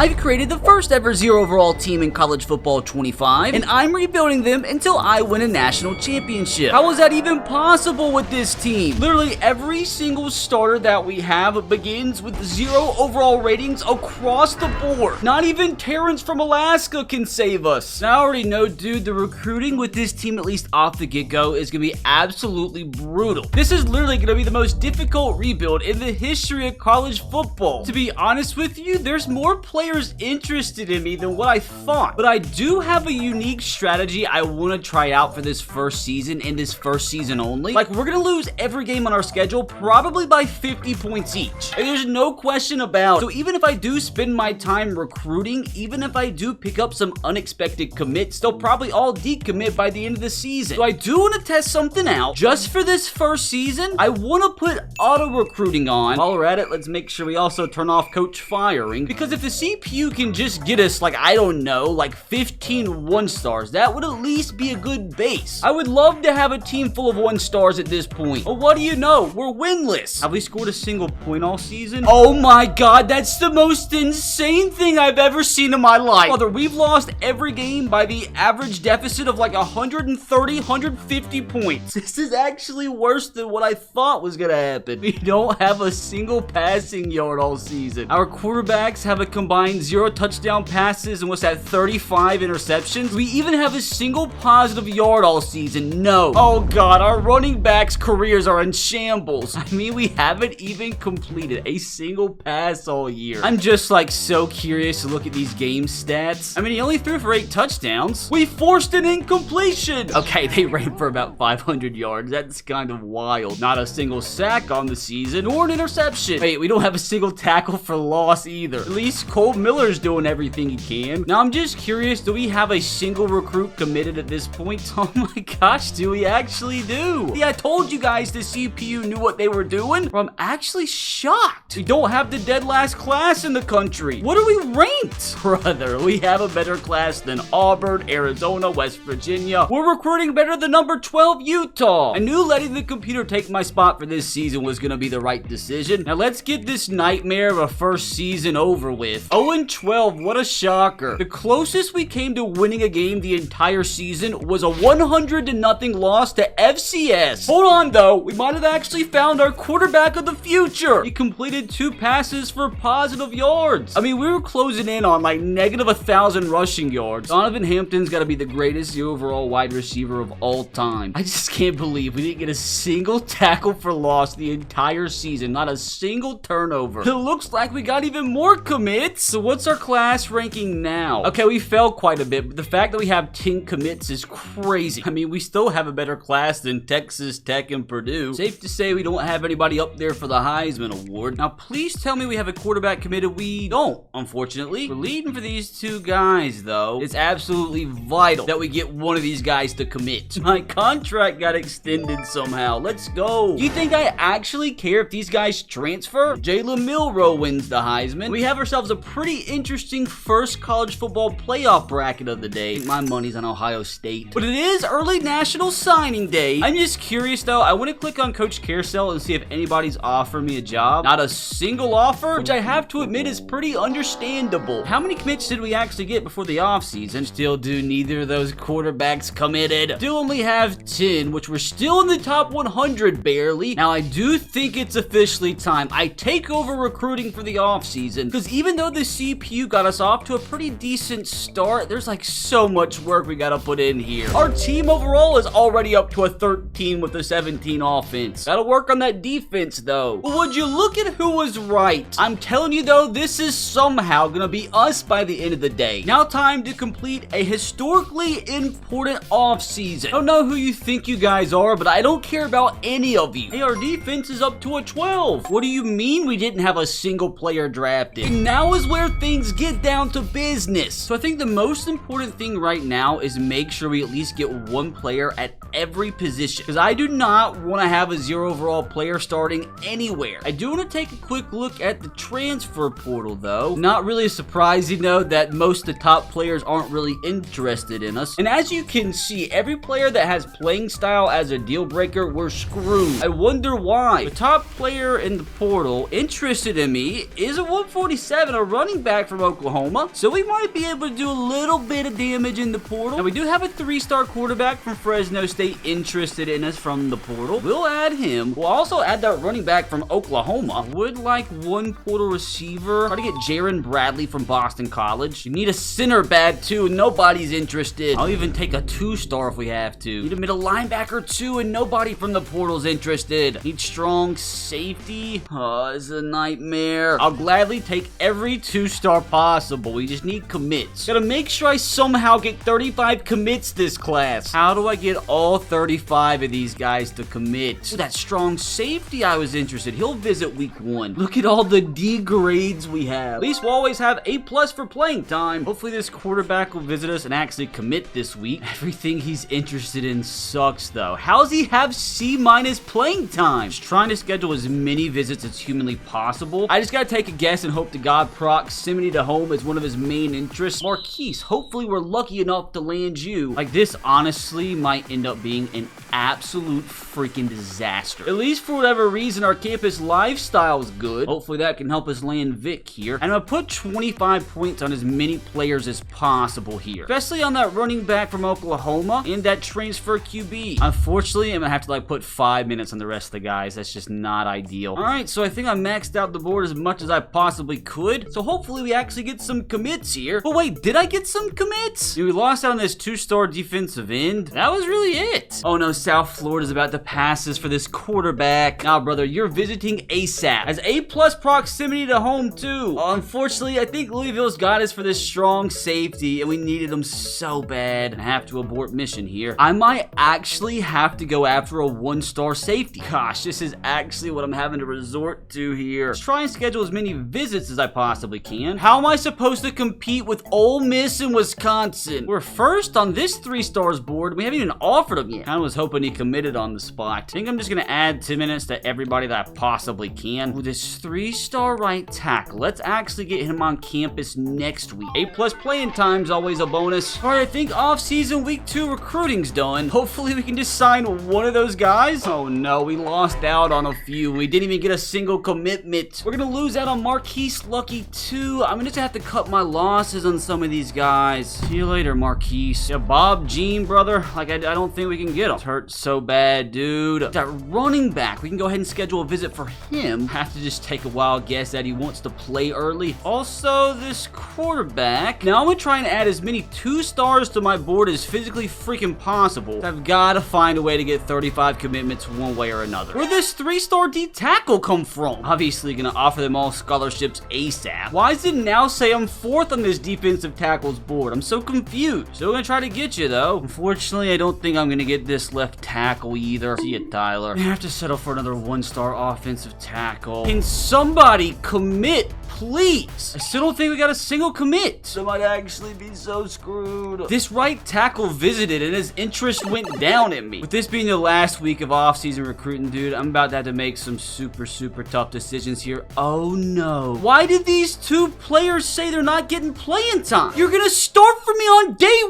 I've created the first ever 0 overall team in college football 25, and I'm rebuilding them until I win a national championship. How is that even possible with this team? Literally every single starter that we have begins with 0 overall ratings across the board. Not even Terrence from Alaska can save us. Now, I already know, dude, the recruiting with this team, at least off the get-go, is going to be absolutely brutal. This is literally going to be the most difficult rebuild in the history of college football. To be honest with you, there's more players interested in me than what I thought. But I do have a unique strategy I want to try out for this first season and this first season only. Like, we're going to lose every game on our schedule probably by 50 points each. And there's no question about it. So even if I do spend my time recruiting, even if I do pick up some unexpected commits, they'll probably all decommit by the end of the season. So I do want to test something out. Just for this first season, I want to put auto recruiting on. While we're at it, let's make sure we also turn off coach firing, because if the CPU can just get us, like, I don't know, like 15 1-stars, that would at least be a good base. I would love to have a team full of 1-stars at this point. But what do you know? We're winless. Have we scored a single point all season? Oh my god, that's the most insane thing I've ever seen in my life. Brother, we've lost every game by the average deficit of like 130, 150 points. This is actually worse than what I thought was gonna happen. We don't have a single passing yard all season. Our quarterbacks have a combined 0 touchdown passes and what's that, 35 interceptions. We even have a single positive yard all season. No. Oh god, our running backs' careers are in shambles. I mean, we haven't even completed a single pass all year. I'm just like so curious to look at these game stats. I mean, he only threw for 8 touchdowns. We forced an incompletion. Okay, they ran for about 500 yards. That's kind of wild. Not a single sack on the season or an interception. Wait, we don't have a single tackle for loss either. At least Cole Miller's doing everything he can. Now, I'm just curious, do we have a single recruit committed at this point? Oh my gosh, do we actually do? Yeah, I told you guys the CPU knew what they were doing. Well, I'm actually shocked. We don't have the dead last class in the country. What are we ranked? Brother, we have a better class than Auburn, Arizona, West Virginia. We're recruiting better than number 12 Utah. I knew letting the computer take my spot for this season was going to be the right decision. Now let's get this nightmare of a first season over with. 0-12, what a shocker. The closest we came to winning a game the entire season was a 100-0 loss to FCS. Hold on though, we might have actually found our quarterback of the future. He completed 2 passes for positive yards. I mean, we were closing in on like negative 1,000 rushing yards. Donovan Hampton's got to be the greatest overall wide receiver of all time. I just can't believe we didn't get a single tackle for loss the entire season. Not a single turnover. It looks like we got even more commits. So what's our class ranking now? Okay, we fell quite a bit, but the fact that we have 10 commits is crazy. I mean, we still have a better class than Texas Tech and Purdue. Safe to say we don't have anybody up there for the Heisman Award. Now, please tell me we have a quarterback committed. We don't, unfortunately. We're leading for these 2 guys, though. It's absolutely vital that we get one of these guys to commit. My contract got extended somehow. Let's go. Do you think I actually care if these guys transfer? Jalen Milroe wins the Heisman. We have ourselves a pretty interesting first college football playoff bracket of the day. My money's on Ohio State. But it is early National Signing Day. I'm just curious, though. I want to click on Coach Carousel and see if anybody's offering me a job. Not a single offer, which I have to admit is pretty understandable. How many commits did we actually get before the offseason? Still do neither of those quarterbacks committed. Still only have 10, which we're still in the top 100 barely. Now, I do think it's officially time I take over recruiting for the offseason, because even though the CPU got us off to a pretty decent start, there's like so much work we gotta put in here. Our team overall is already up to a 13 with a 17 offense. Gotta work on that defense, though. But would you look at who was right? I'm telling you, though, this is somehow gonna be us by the end of the day. Now time to complete a historically important offseason. I don't know who you think you guys are, but I don't care about any of you. Hey, our defense is up to a 12. What do you mean we didn't have a single player drafted? And now is where things get down to business. So I think the most important thing right now is make sure we at least get one player at every position, because I do not want to have a 0 overall player starting anywhere. I do want to take a quick look at the transfer portal, though. Not really surprising, though, that most of the top players aren't really interested in us. And as you can see, every player that has playing style as a deal breaker, we're screwed. I wonder why. The top player in the portal interested in me is a 147, a running running back from Oklahoma, so we might be able to do a little bit of damage in the portal. Now, we do have a 3-star quarterback from Fresno State interested in us from the portal. We'll add him. We'll also add that running back from Oklahoma. Would like one portal receiver. Try to get Jaron Bradley from Boston College. You need a center back too. Nobody's interested. I'll even take a 2-star if we have to. Need a middle linebacker too, and nobody from the portal's interested. Need strong safety. Oh, this is a nightmare. I'll gladly take every 2-star possible. We just need commits. Gotta make sure I somehow get 35 commits this class. How do I get all 35 of these guys to commit? Ooh, that strong safety I was interested. He'll visit week 1. Look at all the D grades we have. At least we'll always have A+ for playing time. Hopefully this quarterback will visit us and actually commit this week. Everything he's interested in sucks though. How does he have C- playing time? Just trying to schedule as many visits as humanly possible. I just gotta take a guess and hope to God proximity to home is one of his main interests. Marquise, hopefully we're lucky enough to land you. Like, this honestly might end up being an absolute freaking disaster. At least for whatever reason, our campus lifestyle is good. Hopefully that can help us land Vic here. And I'm gonna put 25 points on as many players as possible here, especially on that running back from Oklahoma and that transfer QB. Unfortunately, I'm gonna have to like put 5 minutes on the rest of the guys. That's just not ideal. All right, so I think I maxed out the board as much as I possibly could. So hopefully we actually get some commits here. But wait, did I get some commits? Dude, we lost out on this 2-star defensive end. That was really it. Oh no, South Florida's about to pass us for this quarterback. Nah, brother, you're visiting ASAP. As A+ proximity to home too. Unfortunately, I think Louisville's got us for this strong safety, and we needed him so bad. I have to abort mission here. I might actually have to go after a 1-star safety. Gosh, this is actually what I'm having to resort to here. Let's try and schedule as many visits as I possibly can. How am I supposed to compete with Ole Miss and Wisconsin? We're first on this 3-stars board. We haven't even offered him yet. I was hoping he committed on the spot. I think I'm just gonna add 10 minutes to everybody that I possibly can. With this 3-star right tackle, let's actually get him on campus next week. A+ playing time's always a bonus. All right, I think off-season week 2 recruiting's done. Hopefully we can just sign one of those guys. Oh no, we lost out on a few. We didn't even get a single commitment. We're gonna lose out on Marquise Lucky too. I'm gonna just have to cut my losses on some of these guys. See you later, Marquise. Yeah, Bob Jean, brother. Like, I don't think we can get him. It's hurt so bad, dude. That running back, we can go ahead and schedule a visit for him. Have to just take a wild guess that he wants to play early. Also, this quarterback. Now, I'm gonna try and add as many 2-stars to my board as physically freaking possible. I've gotta find a way to get 35 commitments one way or another. Where'd this 3-star D tackle come from? Obviously, gonna offer them all scholarships ASAP. Why does it now say I'm 4th on this defensive tackles board? I'm so confused. Still gonna try to get you though. Unfortunately, I don't think I'm gonna get this left tackle either. See ya, Tyler. I have to settle for another 1-star offensive tackle. Can somebody commit, please? I still don't think we got a single commit. So I might actually be so screwed. This right tackle visited and his interest went down at me. With this being the last week of off-season recruiting, dude, I'm about to have to make some super tough decisions here. Oh no. Why did these 2 players say they're not getting playing time? You're gonna start for me on day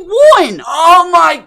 1. Oh my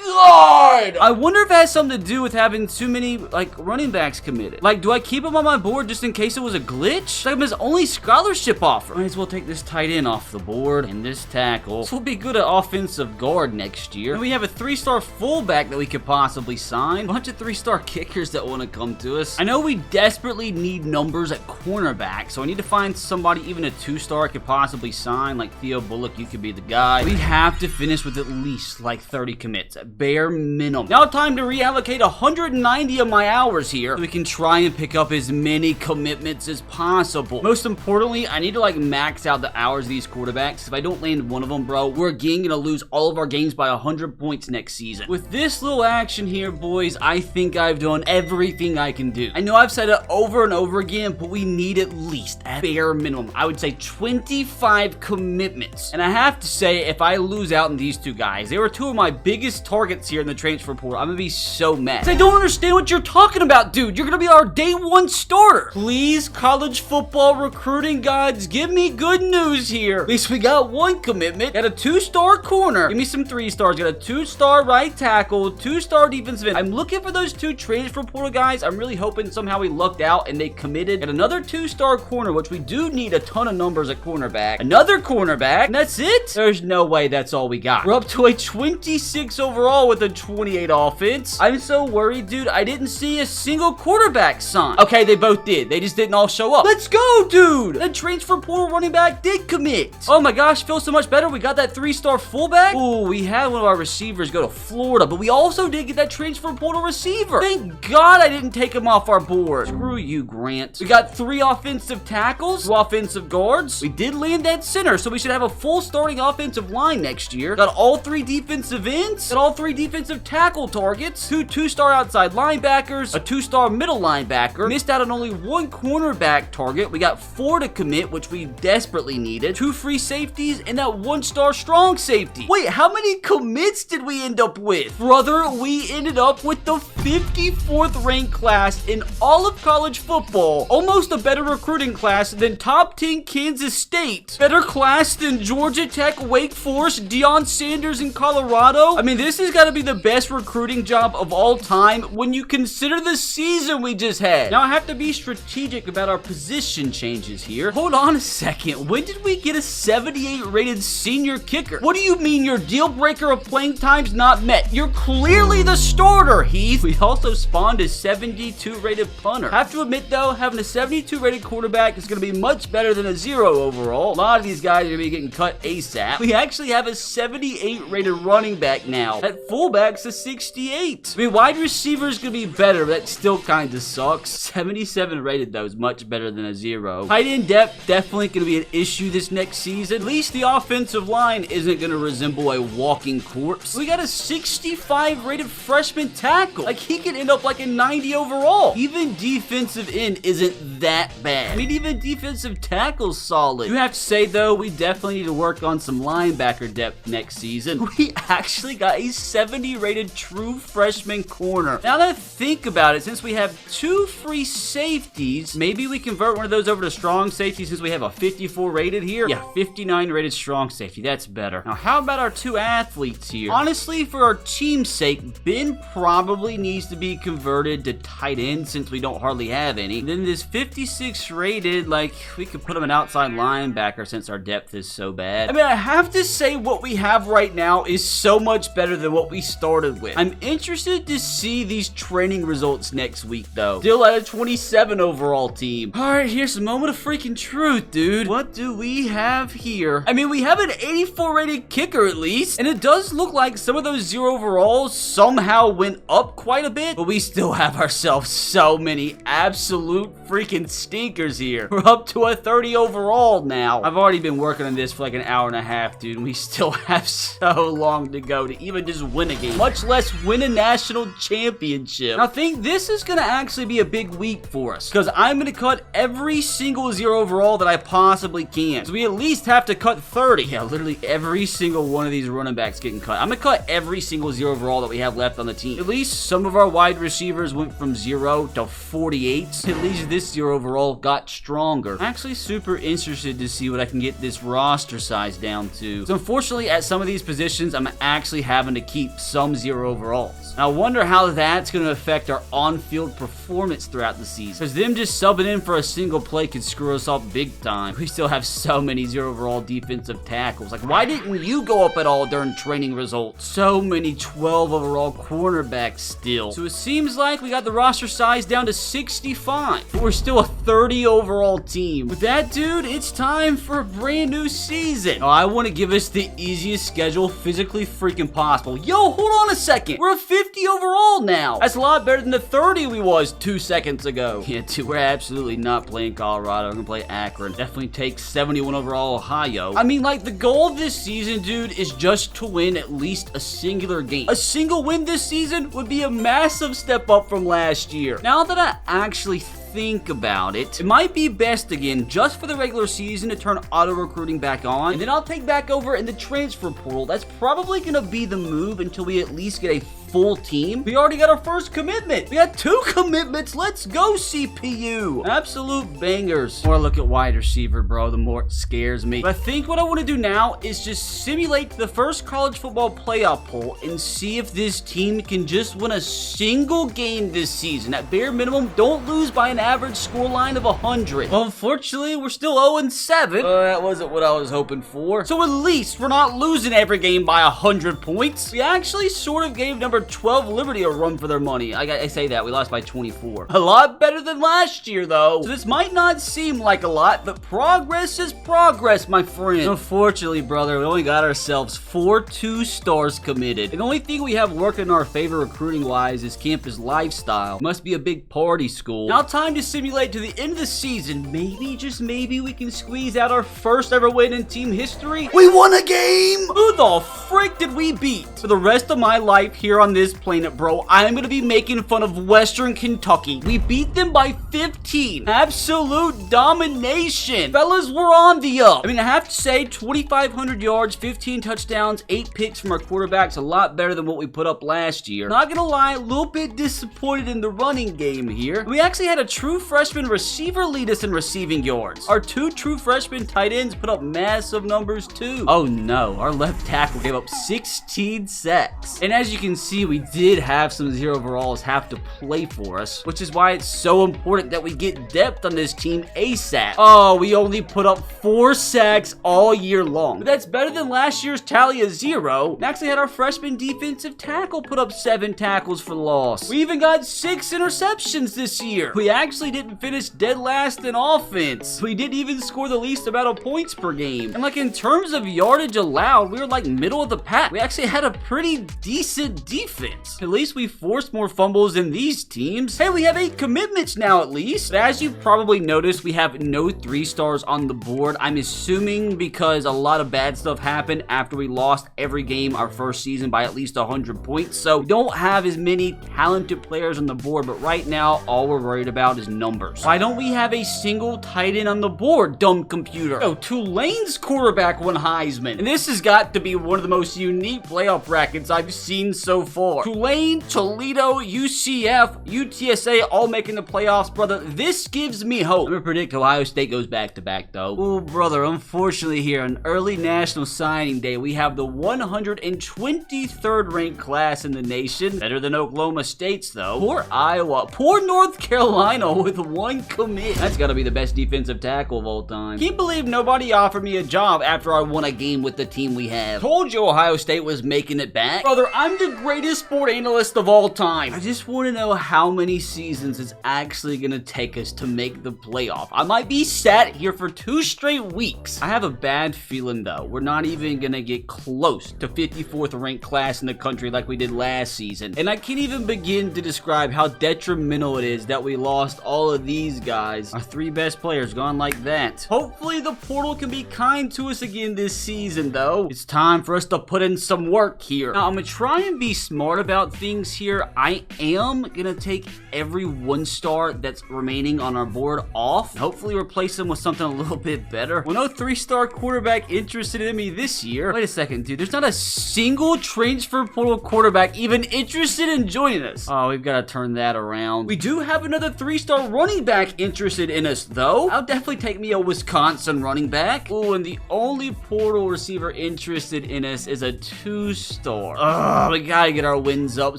God! I wonder if it has something to do with having too many, like, running backs committed. Like, do I keep him on my board just in case it was a glitch? Like, his only scholarship offer. Might as well take this tight end off the board and this tackle. This will be good at offensive guard next year. And we have a 3-star fullback that we could possibly sign. A bunch of 3-star kickers that want to come to us. I know we desperately need numbers at cornerback, so I need to find somebody, even a 2-star I could possibly sign. Like Theo Bullock, you could be the guy. We have to finish with at least, like, 30 commits. At bare minimum. Now time to reallocate 190 of my hours here so we can try and pick up as many commitments as possible. Most importantly, I need to like max out the hours of these quarterbacks. If I don't land one of them, bro, we're again gonna lose all of our games by 100 points next season. With this little action here, boys, I think I've done everything I can do. I know I've said it over and over again, but we need at least, at bare minimum, I would say 25 commitments. And I have to say, if I lose out on these 2 guys, they were 2 of my biggest targets here in the transfer portal. I'm gonna be so mad. I don't understand what you're talking about, dude. You're gonna be our day one starter. Please, college football recruiting gods, give me good news here. At least we got one commitment. Got a 2-star corner. Give me some 3-stars. Got a 2-star right tackle, 2-star defensive end. I'm looking for those 2 transfer portal guys. I'm really hoping somehow we lucked out and they committed. Got another 2-star corner, which we do need a ton of numbers at cornerback. Another cornerback, and that's it? There's no way that's all we got. We're up to a 26 overall with a 28 offense. I'm so worried, dude. I didn't see a single quarterback sign. Okay, they both did. They just didn't all show up. Let's go, dude. The transfer portal running back did commit. Oh my gosh, feels so much better. We got that 3-star fullback. Oh, we had one of our receivers go to Florida, but we also did get that transfer portal receiver. Thank God I didn't take him off our board. Screw you, Grant. We got 3 offensive tackles, 2 offensive guards. We did land that center, so we should have a full starting offensive line next year. Got all 3 defensive ends, got all 3 defensive tackle targets, 2 2-star outside linebackers, a 2-star middle linebacker. Missed out on only 1 cornerback target. We got 4 to commit, which we desperately needed. 2 free safeties and that 1-star strong safety. Wait, how many commits did we end up with? Brother, we ended up with the 54th ranked class in all of college football. Almost a better recruiting class than top 10 Kansas State. Better class than Georgia Tech, Wake Forest, Deion Sanders in Colorado. I mean, this has got to be the best recruiting job of all time when you consider the season we just had. Now, I have to be strategic about our position changes here. Hold on a second. When did we get a 78 rated senior kicker? What do you mean your deal breaker of playing time's not met? You're clearly the starter, Heath. We also spawned a 72 rated punter. Have to admit though, having a 72 rated quarterback is going to be much better than a 0 overall. A lot of these guys are going to be getting cut ASAP. We actually have a 78 rated running back now. At fullback's a 68. I mean, wide receiver is going to be better, but that still kind of sucks. 77 rated though is much better than a 0. Tight end depth definitely going to be an issue this next season. At least the offensive line isn't going to resemble a walking corpse. We got a 65 rated freshman tackle. Like, he could end up like a 90 overall. Even defensive end isn't that bad. I mean, even defensive tackle's solid. You have to say though, we definitely need to work on some linebacker depth next season. We actually got a 70 rated true freshman corner. Now that I think about it, since we have 2 free safeties, maybe we convert one of those over to strong safety since we have a 54 rated here. Yeah, 59 rated strong safety. That's better. Now, how about our 2 athletes here? Honestly, for our team's sake, Ben probably needs to be converted to tight end since we don't hardly have any. And then this 56 rated, like, we could put him an outside linebacker since our depth is so bad. I mean, I have to say what we have right now is so much better than what we started with. I'm interested to see these training results next week, though. Still at a 27 overall team. All right, here's a moment of freaking truth, dude. What do we have here? I mean, we have an 84 rated kicker at least, and it does look like some of those 0 overalls somehow went up quite a bit, but we still have ourselves so many absolute freaking stinkers here. We're up to a 30 overall now. I've already been working on this for like an hour and a half, dude, and we still have so long to go to even just win a game, much less win a national championship. Now, I think this is gonna actually be a big week for us, because I'm gonna cut every single 0 overall that I possibly can. So we at least have to cut 30. Yeah, literally every single one of these running backs getting cut. I'm gonna cut every single 0 overall that we have left on the team. At least some of our wide receivers went from 0 to 48. At least this 0 overall got stronger. I'm actually super interested to see what I can get this roster size down to. So unfortunately, at some of these positions, I'm actually having to keep some 0 overalls. Now, I wonder how that's going to affect our on-field performance throughout the season, because them just subbing in for a single play could screw us up big time. We still have so many 0 overall defensive tackles. Like, why didn't you go up at all during training results? So many 12 overall cornerbacks still. So it seems like we got the roster size down to 65, but we're still a 30 overall team. With that, dude, it's time for a brand new season. Oh, I want to give us the easiest schedule physically freaking possible. Yo, hold on a second. We're a 50 overall now. That's a lot better than the 30 we was 2 seconds ago. Yeah, dude, we're absolutely not playing Colorado. We're gonna play Akron. Definitely take 71 overall Ohio. I mean, like, the goal of this season, dude, is just to win at least a singular game. A single win this season would be a massive step up from last year. Now that I actually think about it, it might be best again, just for the regular season, to turn auto recruiting back on, and then I'll take back over in the transfer portal. That's probably going to be the move until we at least get a full team. We already got our first commitment. We got 2 commitments. Let's go, CPU. Absolute bangers. The more I look at wide receiver, bro, the more it scares me. But I think what I want to do now is just simulate the first college football playoff poll and see if this team can just win a single game this season. At bare minimum, don't lose by an average scoreline of 100. Well, unfortunately, we're still 0-7. That wasn't what I was hoping for. So at least we're not losing every game by 100 points. We actually sort of gave number 12 Liberty a run for their money. I say that. We lost by 24. A lot better than last year, though. So this might not seem like a lot, but progress is progress, my friend. Unfortunately, brother, we only got ourselves 4 2-stars committed. And the only thing we have working in our favor recruiting-wise is campus lifestyle. Must be a big party school. Now time to simulate to the end of the season. Maybe, just maybe, we can squeeze out our first ever win in team history. We won a game! Who the frick did we beat? For the rest of my life here on this planet, bro, I'm gonna be making fun of Western Kentucky. We beat them by 15. Absolute domination. Fellas, we're on the up. I mean, I have to say, 2,500 yards, 15 touchdowns, 8 picks from our quarterbacks, a lot better than what we put up last year. Not gonna lie, a little bit disappointed in the running game here. We actually had a true freshman receiver lead us in receiving yards. Our 2 true freshman tight ends put up massive numbers too. Oh no, our left tackle gave up 16 sacks. And as you can see, we did have some 0 overalls have to play for us, which is why it's so important that we get depth on this team ASAP. Oh, we only put up 4 sacks all year long. But that's better than last year's tally of 0. We actually had our freshman defensive tackle put up 7 tackles for loss. We even got 6 interceptions this year. We actually didn't finish dead last in offense. We didn't even score the least amount of points per game. And like in terms of yardage allowed, we were like middle of the pack. We actually had a pretty decent defense. At least we forced more fumbles than these teams. Hey, we have 8 commitments now at least. But as you've probably noticed, we have no 3-stars on the board. I'm assuming because a lot of bad stuff happened after we lost every game our first season by at least 100 points. So we don't have as many talented players on the board, but right now all we're worried about is numbers. Why don't we have a single tight end on the board, dumb computer? Oh, Tulane's quarterback won Heisman. And this has got to be one of the most unique playoff brackets I've seen so far. Tulane, Toledo, UCF, UTSA all making the playoffs, brother. This gives me hope. I'm gonna predict Ohio State goes back-to-back, though. Oh, brother, unfortunately here on early National Signing Day, we have the 123rd ranked class in the nation. Better than Oklahoma State's, though. Poor Iowa. Poor North Carolina with 1 commit. That's gotta be the best defensive tackle of all time. Can't believe nobody offered me a job after I won a game with the team we have. Told you Ohio State was making it back. Brother, I'm the greatest sport analyst of all time. I just want to know how many seasons it's actually gonna take us to make the playoff. I might be sat here for 2 straight weeks. I have a bad feeling, though. We're not even gonna get close to 54th ranked class in the country like we did last season. And I can't even begin to describe how detrimental it is that we lost all of these guys. Our 3 best players gone like that. Hopefully the portal can be kind to us again this season, though. It's time for us to put in some work here. Now, I'm gonna try and be smart about things here. I am gonna take every 1-star that's remaining on our board off. Hopefully replace them with something a little bit better. Well, no 3-star quarterback interested in me this year. Wait a second, dude. There's not a single transfer portal quarterback even interested in joining us. Oh, we've got to turn that around. We do have another 3-star running back interested in us, though. I'll definitely take me a Wisconsin running back. Oh, and the only portal receiver interested in us is a 2-star. We gotta get our wins up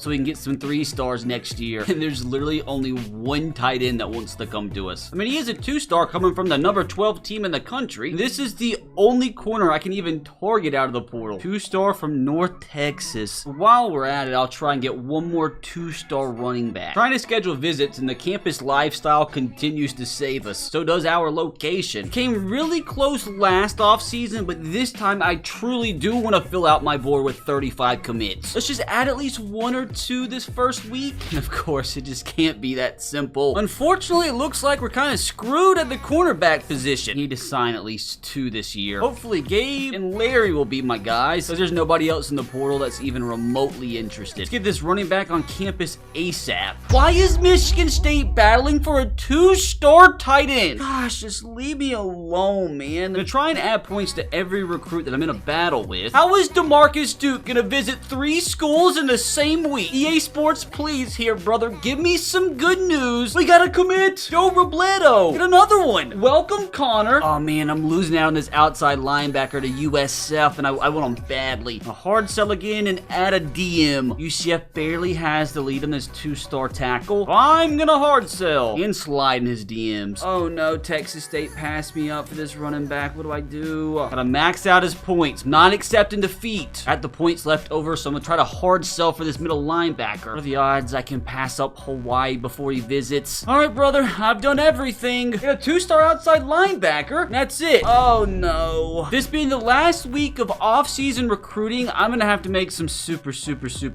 so we can get some 3-stars next year. And there's literally only 1 tight end that wants to come to us. I mean, he is a 2-star coming from the number 12 team in the country. This is the only corner I can even target out of the portal. 2-star from North Texas. While we're at it, I'll try and get 1 more 2-star running back. Trying to schedule visits and the campus lifestyle continues to save us. So does our location. Came really close last offseason, but this time I truly do want to fill out my board with 35 commits. Let's just add at at least 1 or 2 this first week? And of course, it just can't be that simple. Unfortunately, it looks like we're kind of screwed at the cornerback position. Need to sign at least 2 this year. Hopefully, Gabe and Larry will be my guys, because there's nobody else in the portal that's even remotely interested. Let's get this running back on campus ASAP. Why is Michigan State battling for a 2-star tight end? Gosh, just leave me alone, man. I'm gonna try and add points to every recruit that I'm in a battle with. How is DeMarcus Duke gonna visit 3 schools in the same week? EA Sports, please, here, brother, give me some good news. We gotta commit. Go Robledo. Get another one. Welcome, Connor. Oh, man, I'm losing out on this outside linebacker to USF, and I want him badly. A hard sell again and add a DM. UCF barely has the lead on this 2-star tackle. I'm gonna hard sell and slide in his DMs. Oh, no, Texas State passed me up for this running back. What do I do? Gotta max out his points. Not accepting defeat. At the points left over, so I'm gonna try to hard sell for this middle linebacker. What are the odds I can pass up Hawaii before he visits? All right, brother, I've done everything. Get a 2-star outside linebacker. That's it. Oh, no. This being the last week of off-season recruiting, I'm gonna have to make some super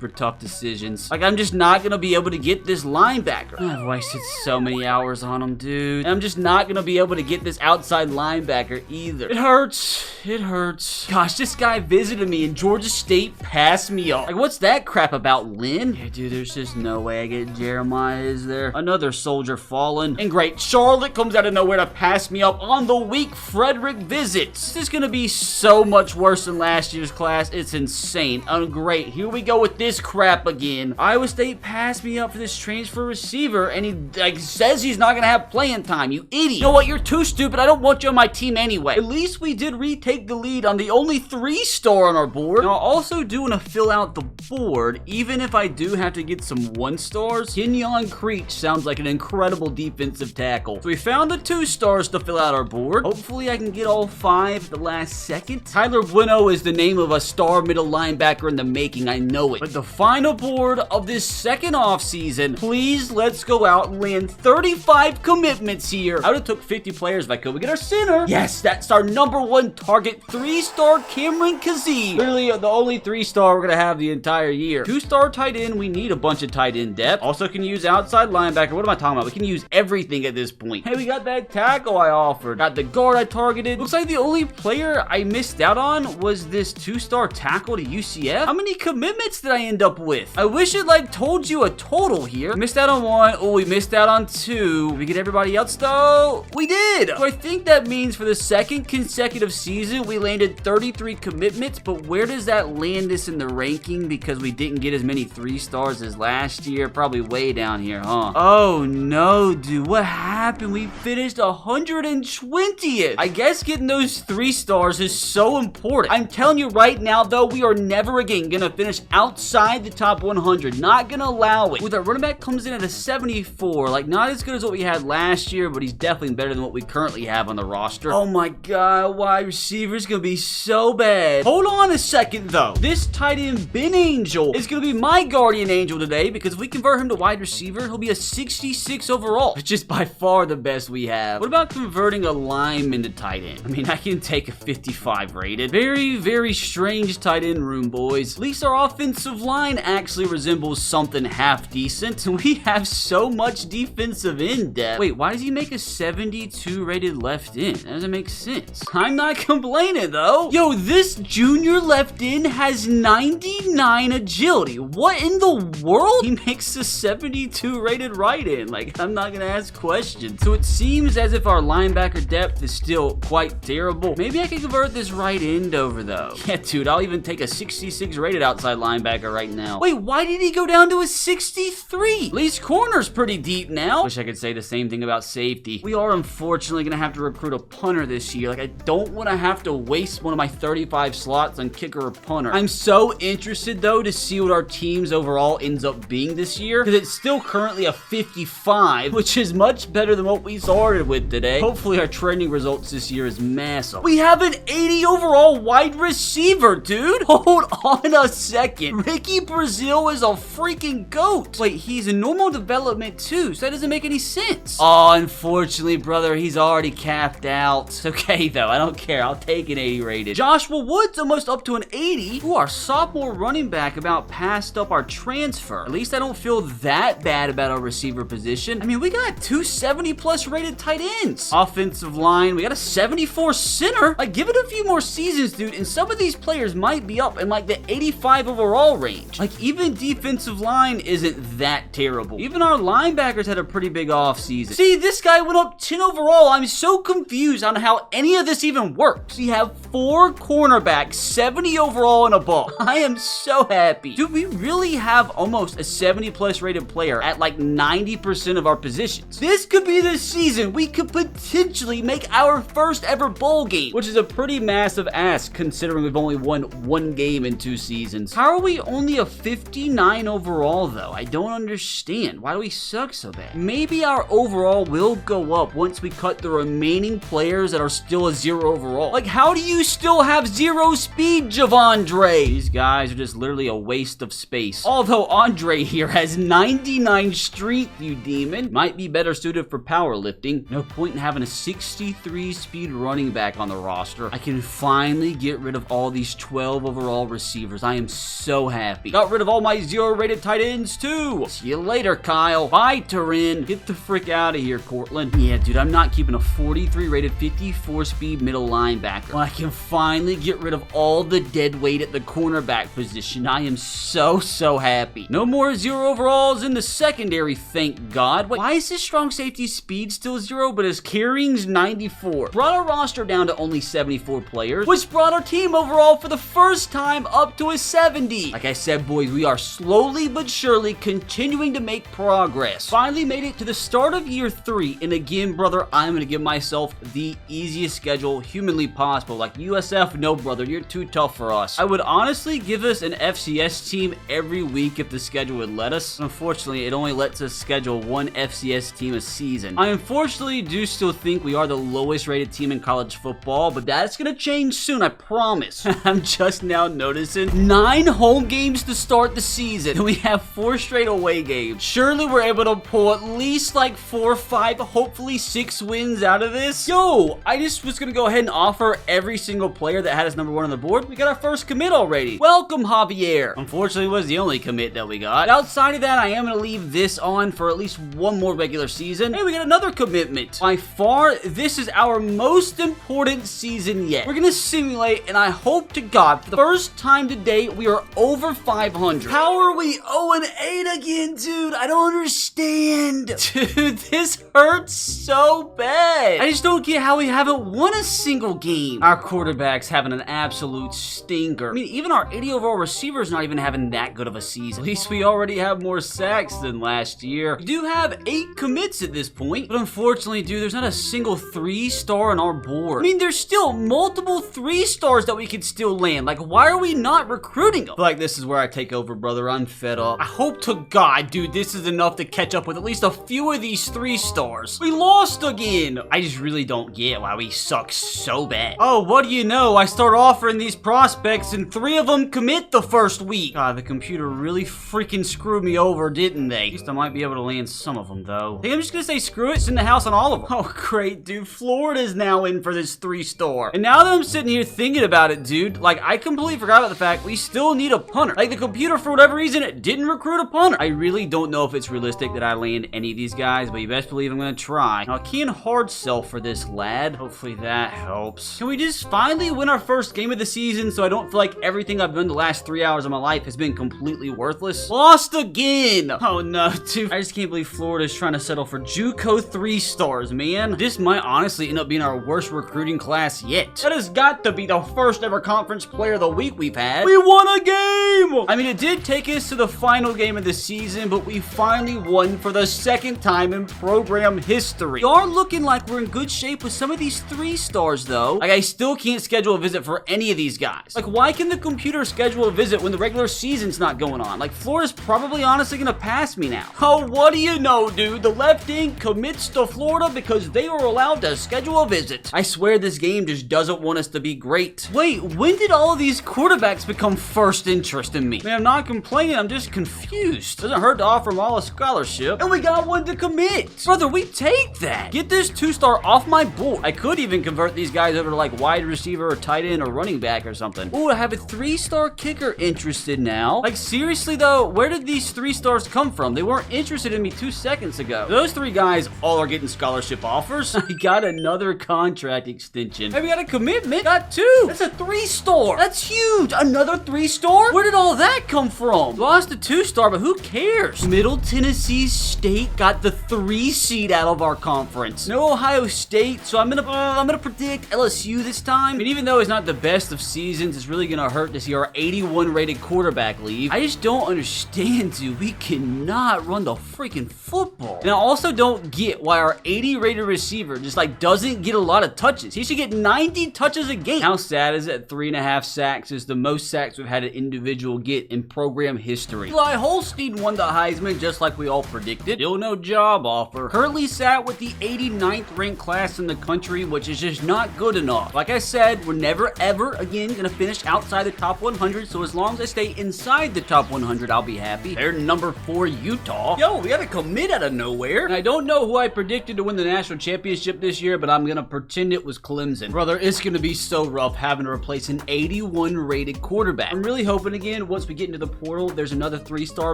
tough decisions. Like, I'm just not gonna be able to get this linebacker. I've wasted so many hours on him, dude. And I'm just not gonna be able to get this outside linebacker either. It hurts. It hurts. Gosh, this guy visited me and Georgia State passed me up. Like, what's that crap about, Lynn? Yeah, dude, there's just no way I get Jeremiah, is there? Another soldier fallen. And great, Charlotte comes out of nowhere to pass me up on the week Frederick visits. This is gonna be so much worse than last year's class. It's insane. Oh, great. Here we go with this crap again. Iowa State passed me up for this transfer receiver, and he says he's not gonna have playing time. You idiot. You know what? You're too stupid. I don't want you on my team anyway. At least we did retake the lead on the only 3-star on our board. Now, I'll also do want to fill out the board, even if I do have to get some 1-stars. Kenyon Creech sounds like an incredible defensive tackle. So we found the 2-stars to fill out our board. Hopefully, I can get all 5 at the last second. Tyler Bueno is the name of a star middle linebacker in the making. I know it. But the final board of this second offseason, please, let's go out and land 35 commitments here. I would have took 50 players if I could. We get our center. Yes, that's our number 1 target, 3-star Cameron Kazee. Literally the only 3-star we're going to have the entire year. 2-star tight end. We need a bunch of tight end depth. Also can use outside linebacker. What am I talking about? We can use everything at this point. Hey, we got that tackle I offered. Got the guard I targeted. Looks like the only player I missed out on was this 2-star tackle to UCF. How many commitments did I end up with? I wish it told you a total here. Missed out on 1. Oh, we missed out on 2. Did we get everybody else though? We did. So I think that means for the second consecutive season, we landed 33 commitments, but where does that land us in the ranking? Because we didn't get as many 3-stars as last year. Probably way down here, huh? Oh no, dude. What happened? We finished 120th. I guess getting those 3-stars is so important. I'm telling you right now, though, we are never again gonna finish outside the top 100. Not gonna allow it. With our running back comes in at a 74. Like, not as good as what we had last year, but he's definitely better than what we currently have on the roster. Oh my god, wide receiver's gonna be so bad. Hold on a second, though. This tight end, Ben Angel, is gonna be my guardian angel today, because if we convert him to wide receiver, he'll be a 66 overall, which is by far the best we have. What about converting a lineman to tight end? I mean, I can take a 55 rated. Very strange tight end room, boys. At least our offensive line actually resembles something half decent. We have so much defensive end depth. Wait, why does he make a 72 rated left end? That doesn't make sense. I'm not complaining, though. Yo, this junior left end has 99 agility. What in the world? He makes a 72 rated right end. Like, I'm not gonna ask questions. So it seems as if our linebacker depth is still quite terrible. Maybe I can convert this right end over, though. Yeah, dude, I'll even take a 66 rated outside linebacker right now. Wait, why did he go down to a 63? At least corner's pretty deep now. Wish I could say the same thing about safety. We are unfortunately gonna have to recruit a punter this year. Like, I don't want to have to waste one of my 35 slots on kicker or punter. I'm so interested, though, to see what our team's overall ends up being this year, because it's still currently a 55, which is much better than what we started with today. Hopefully our training results this year is massive. We have an 80 overall wide receiver, dude. Hold on a second. Ricky Brazil is a freaking goat. Wait, he's in normal development too, so that doesn't make any sense. Oh, unfortunately, brother, he's already capped out. It's okay, though. I don't care. I'll take an 80 rated. Joshua Woods almost up to an 80. Ooh, our sophomore running back about passed up our transfer. At least I don't feel that bad about our receiver position. I mean, we got 270 plus rated tight ends. Offensive line, we got a 74 center. Like, give it a few more seasons, dude, and some of these players might be up in like the 85 overall range. Like, even defensive line isn't that terrible. Even our linebackers had a pretty big offseason. See, this guy went up 10 overall. I'm so confused on how any of this even works. We have 4 cornerbacks, 70 overall and above. I am so happy. Dude, we really have almost a 70 plus rated player at like 90% of our positions. This could be the season we could potentially make our first ever bowl game, which is a pretty massive ask considering we've only won 1 game in 2 seasons. How are we only a 59 overall though? I don't understand. Why do we suck so bad? Maybe our overall will go up once we cut the remaining players that are still a 0 overall. Like, how do you still have 0 speed, Javondre? These guys are just literally a waste of space. Although Andre here has 99 strength, you demon. Might be better suited for powerlifting. No point in having a 63 speed running back on the roster. I can finally get rid of all these 12 overall receivers. I am so happy. Got rid of all my 0 rated tight ends too. See you later, Kyle. Bye, Turin. Get the frick out of here, Cortland. Yeah, dude, I'm not keeping a 43 rated 54 speed middle linebacker. When I can finally get rid of all the dead weight at the cornerback position, I am so happy. No more 0 overalls in the secondary, thank God. Wait, why is his strong safety speed still 0, but his carrying's 94? Brought our roster down to only 74 players, which brought our team overall for the first time up to a 70. Like I said, boys, we are slowly but surely continuing to make progress. Finally made it to the start of year 3, and again, brother, I'm gonna give myself the easiest schedule humanly possible. Like, USF, no, brother, you're too tough for us. I would honestly give us an FCS team every week if the schedule would let us. Unfortunately, it only lets us schedule 1 FCS team a season. I unfortunately do still think we are the lowest rated team in college football, but that's gonna change soon, I promise. I'm just now noticing 9 home games to start the season, and we have 4 straight away games. Surely we're able to pull at least like 4 or 5, hopefully 6 wins out of this. Yo, I just was gonna go ahead and offer every single player that had us number 1 on the board. We got our first commit already. Welcome, Javier. Unfortunately, it was the only commit that we got. But outside of that, I am gonna leave this on for at least 1 more regular season. Hey, we got another commitment. By far, this is our most important season yet. We're gonna simulate, and I hope to God, for the first time today, we are over 500. How are we 0-8 again, dude? I don't understand. Dude, this hurts so bad. I just don't get how we haven't won a single game. Our quarterback's having an absolute stinker. I mean, even our 80 overall receiver's not even having that good of a season. At least we already have more sacks than last year. We do have 8 commits at this point, but unfortunately, dude, there's not a single 3-star on our board. I mean, there's still multiple 3-stars that we could still land. Like, why are we not recruiting them? I feel like this is where I take over, brother. I'm fed up. I hope to God, dude, this is enough to catch up with at least a few of these 3-stars. We lost again. I just really don't get why we suck so bad. Oh, what do you know? I start offering these prospects and 3 of them commit the first week. God, the computer really freaking screwed me over, didn't they? At least I might be able to land some of them, though. I think I'm just gonna say screw it, send the house on all of them. Oh, great, dude. Florida's now in for this 3-star. And now that I'm sitting here thinking about it, dude, like, I completely forgot about the fact we still need a punter. Like, the computer, for whatever reason, it didn't recruit a punter. I really don't know if it's realistic that I land any of these guys, but you best believe I'm gonna try. Now, I can hard sell for this lad. Hopefully that helps. Can we just finally win our first game of the season so I don't feel like everything I've done the last 3 hours of my life has been completely worthless? Lost again! Oh no, dude. I just can't believe Florida's trying to settle for JUCO 3-stars, man. This might honestly end up being our worst recruiting class yet. That has got to be the first ever conference player of the week we've had. We won a game! I mean, it did take us to the final game of the season, but we finally won for the 2nd time in program history. We are looking like we're in good shape with some of these 3-stars, though. Like, I still can't schedule a visit for any of these guys. Like, why can the computer schedule a visit when the regular season's not going on? Like, Florida's probably honestly gonna pass me now. Oh, what do you know, dude? The left ink commits to Florida because they were allowed to schedule a visit. I swear this game just doesn't want us to be great. Wait, when did all of these quarterbacks become first interest in me? I mean, I'm not complaining, I'm just confused. Doesn't hurt to offer them all a scholarship. And we got one to commit. Brother, we take that. Get this 2-star off my board. I could even convert these guys over to like wide receiver or tight end or running back or something. Ooh, I have a 3-star kicker interested interested now. Like, seriously though, where did these 3 stars come from? They weren't interested in me 2 seconds ago. Those 3 guys all are getting scholarship offers. I got another contract extension. Hey, we got a commitment. Got 2. That's a 3-star. That's huge. Another 3-star? Where did all that come from? Lost a 2-star, but who cares? Middle Tennessee State got the 3 seed out of our conference. No Ohio State, so I'm gonna predict LSU this time. I mean, even though it's not the best of seasons, it's really gonna hurt to see our 81 rated quarterback leave. I just don't understand, dude. We cannot run the freaking football. And I also don't get why our 80 rated receiver just like doesn't get a lot of touches. He should get 90 touches a game. How sad is it? 3.5 sacks is the most sacks we've had an individual get in program history. Eli Holstein won the Heisman just like we all predicted. Still no job offer. Currently sat with the 89th ranked class in the country, which is just not good enough. Like I said, we're never ever again gonna finish outside the top 100, so as long as I stay inside the top 100, I'll be happy. They're number 4 Utah. Yo, we got a commit out of nowhere. And I don't know who I predicted to win the national championship this year, but I'm gonna pretend it was Clemson. Brother, it's gonna be so rough having to replace an 81 rated quarterback. I'm really hoping again, once we get into the portal, there's another 3-star,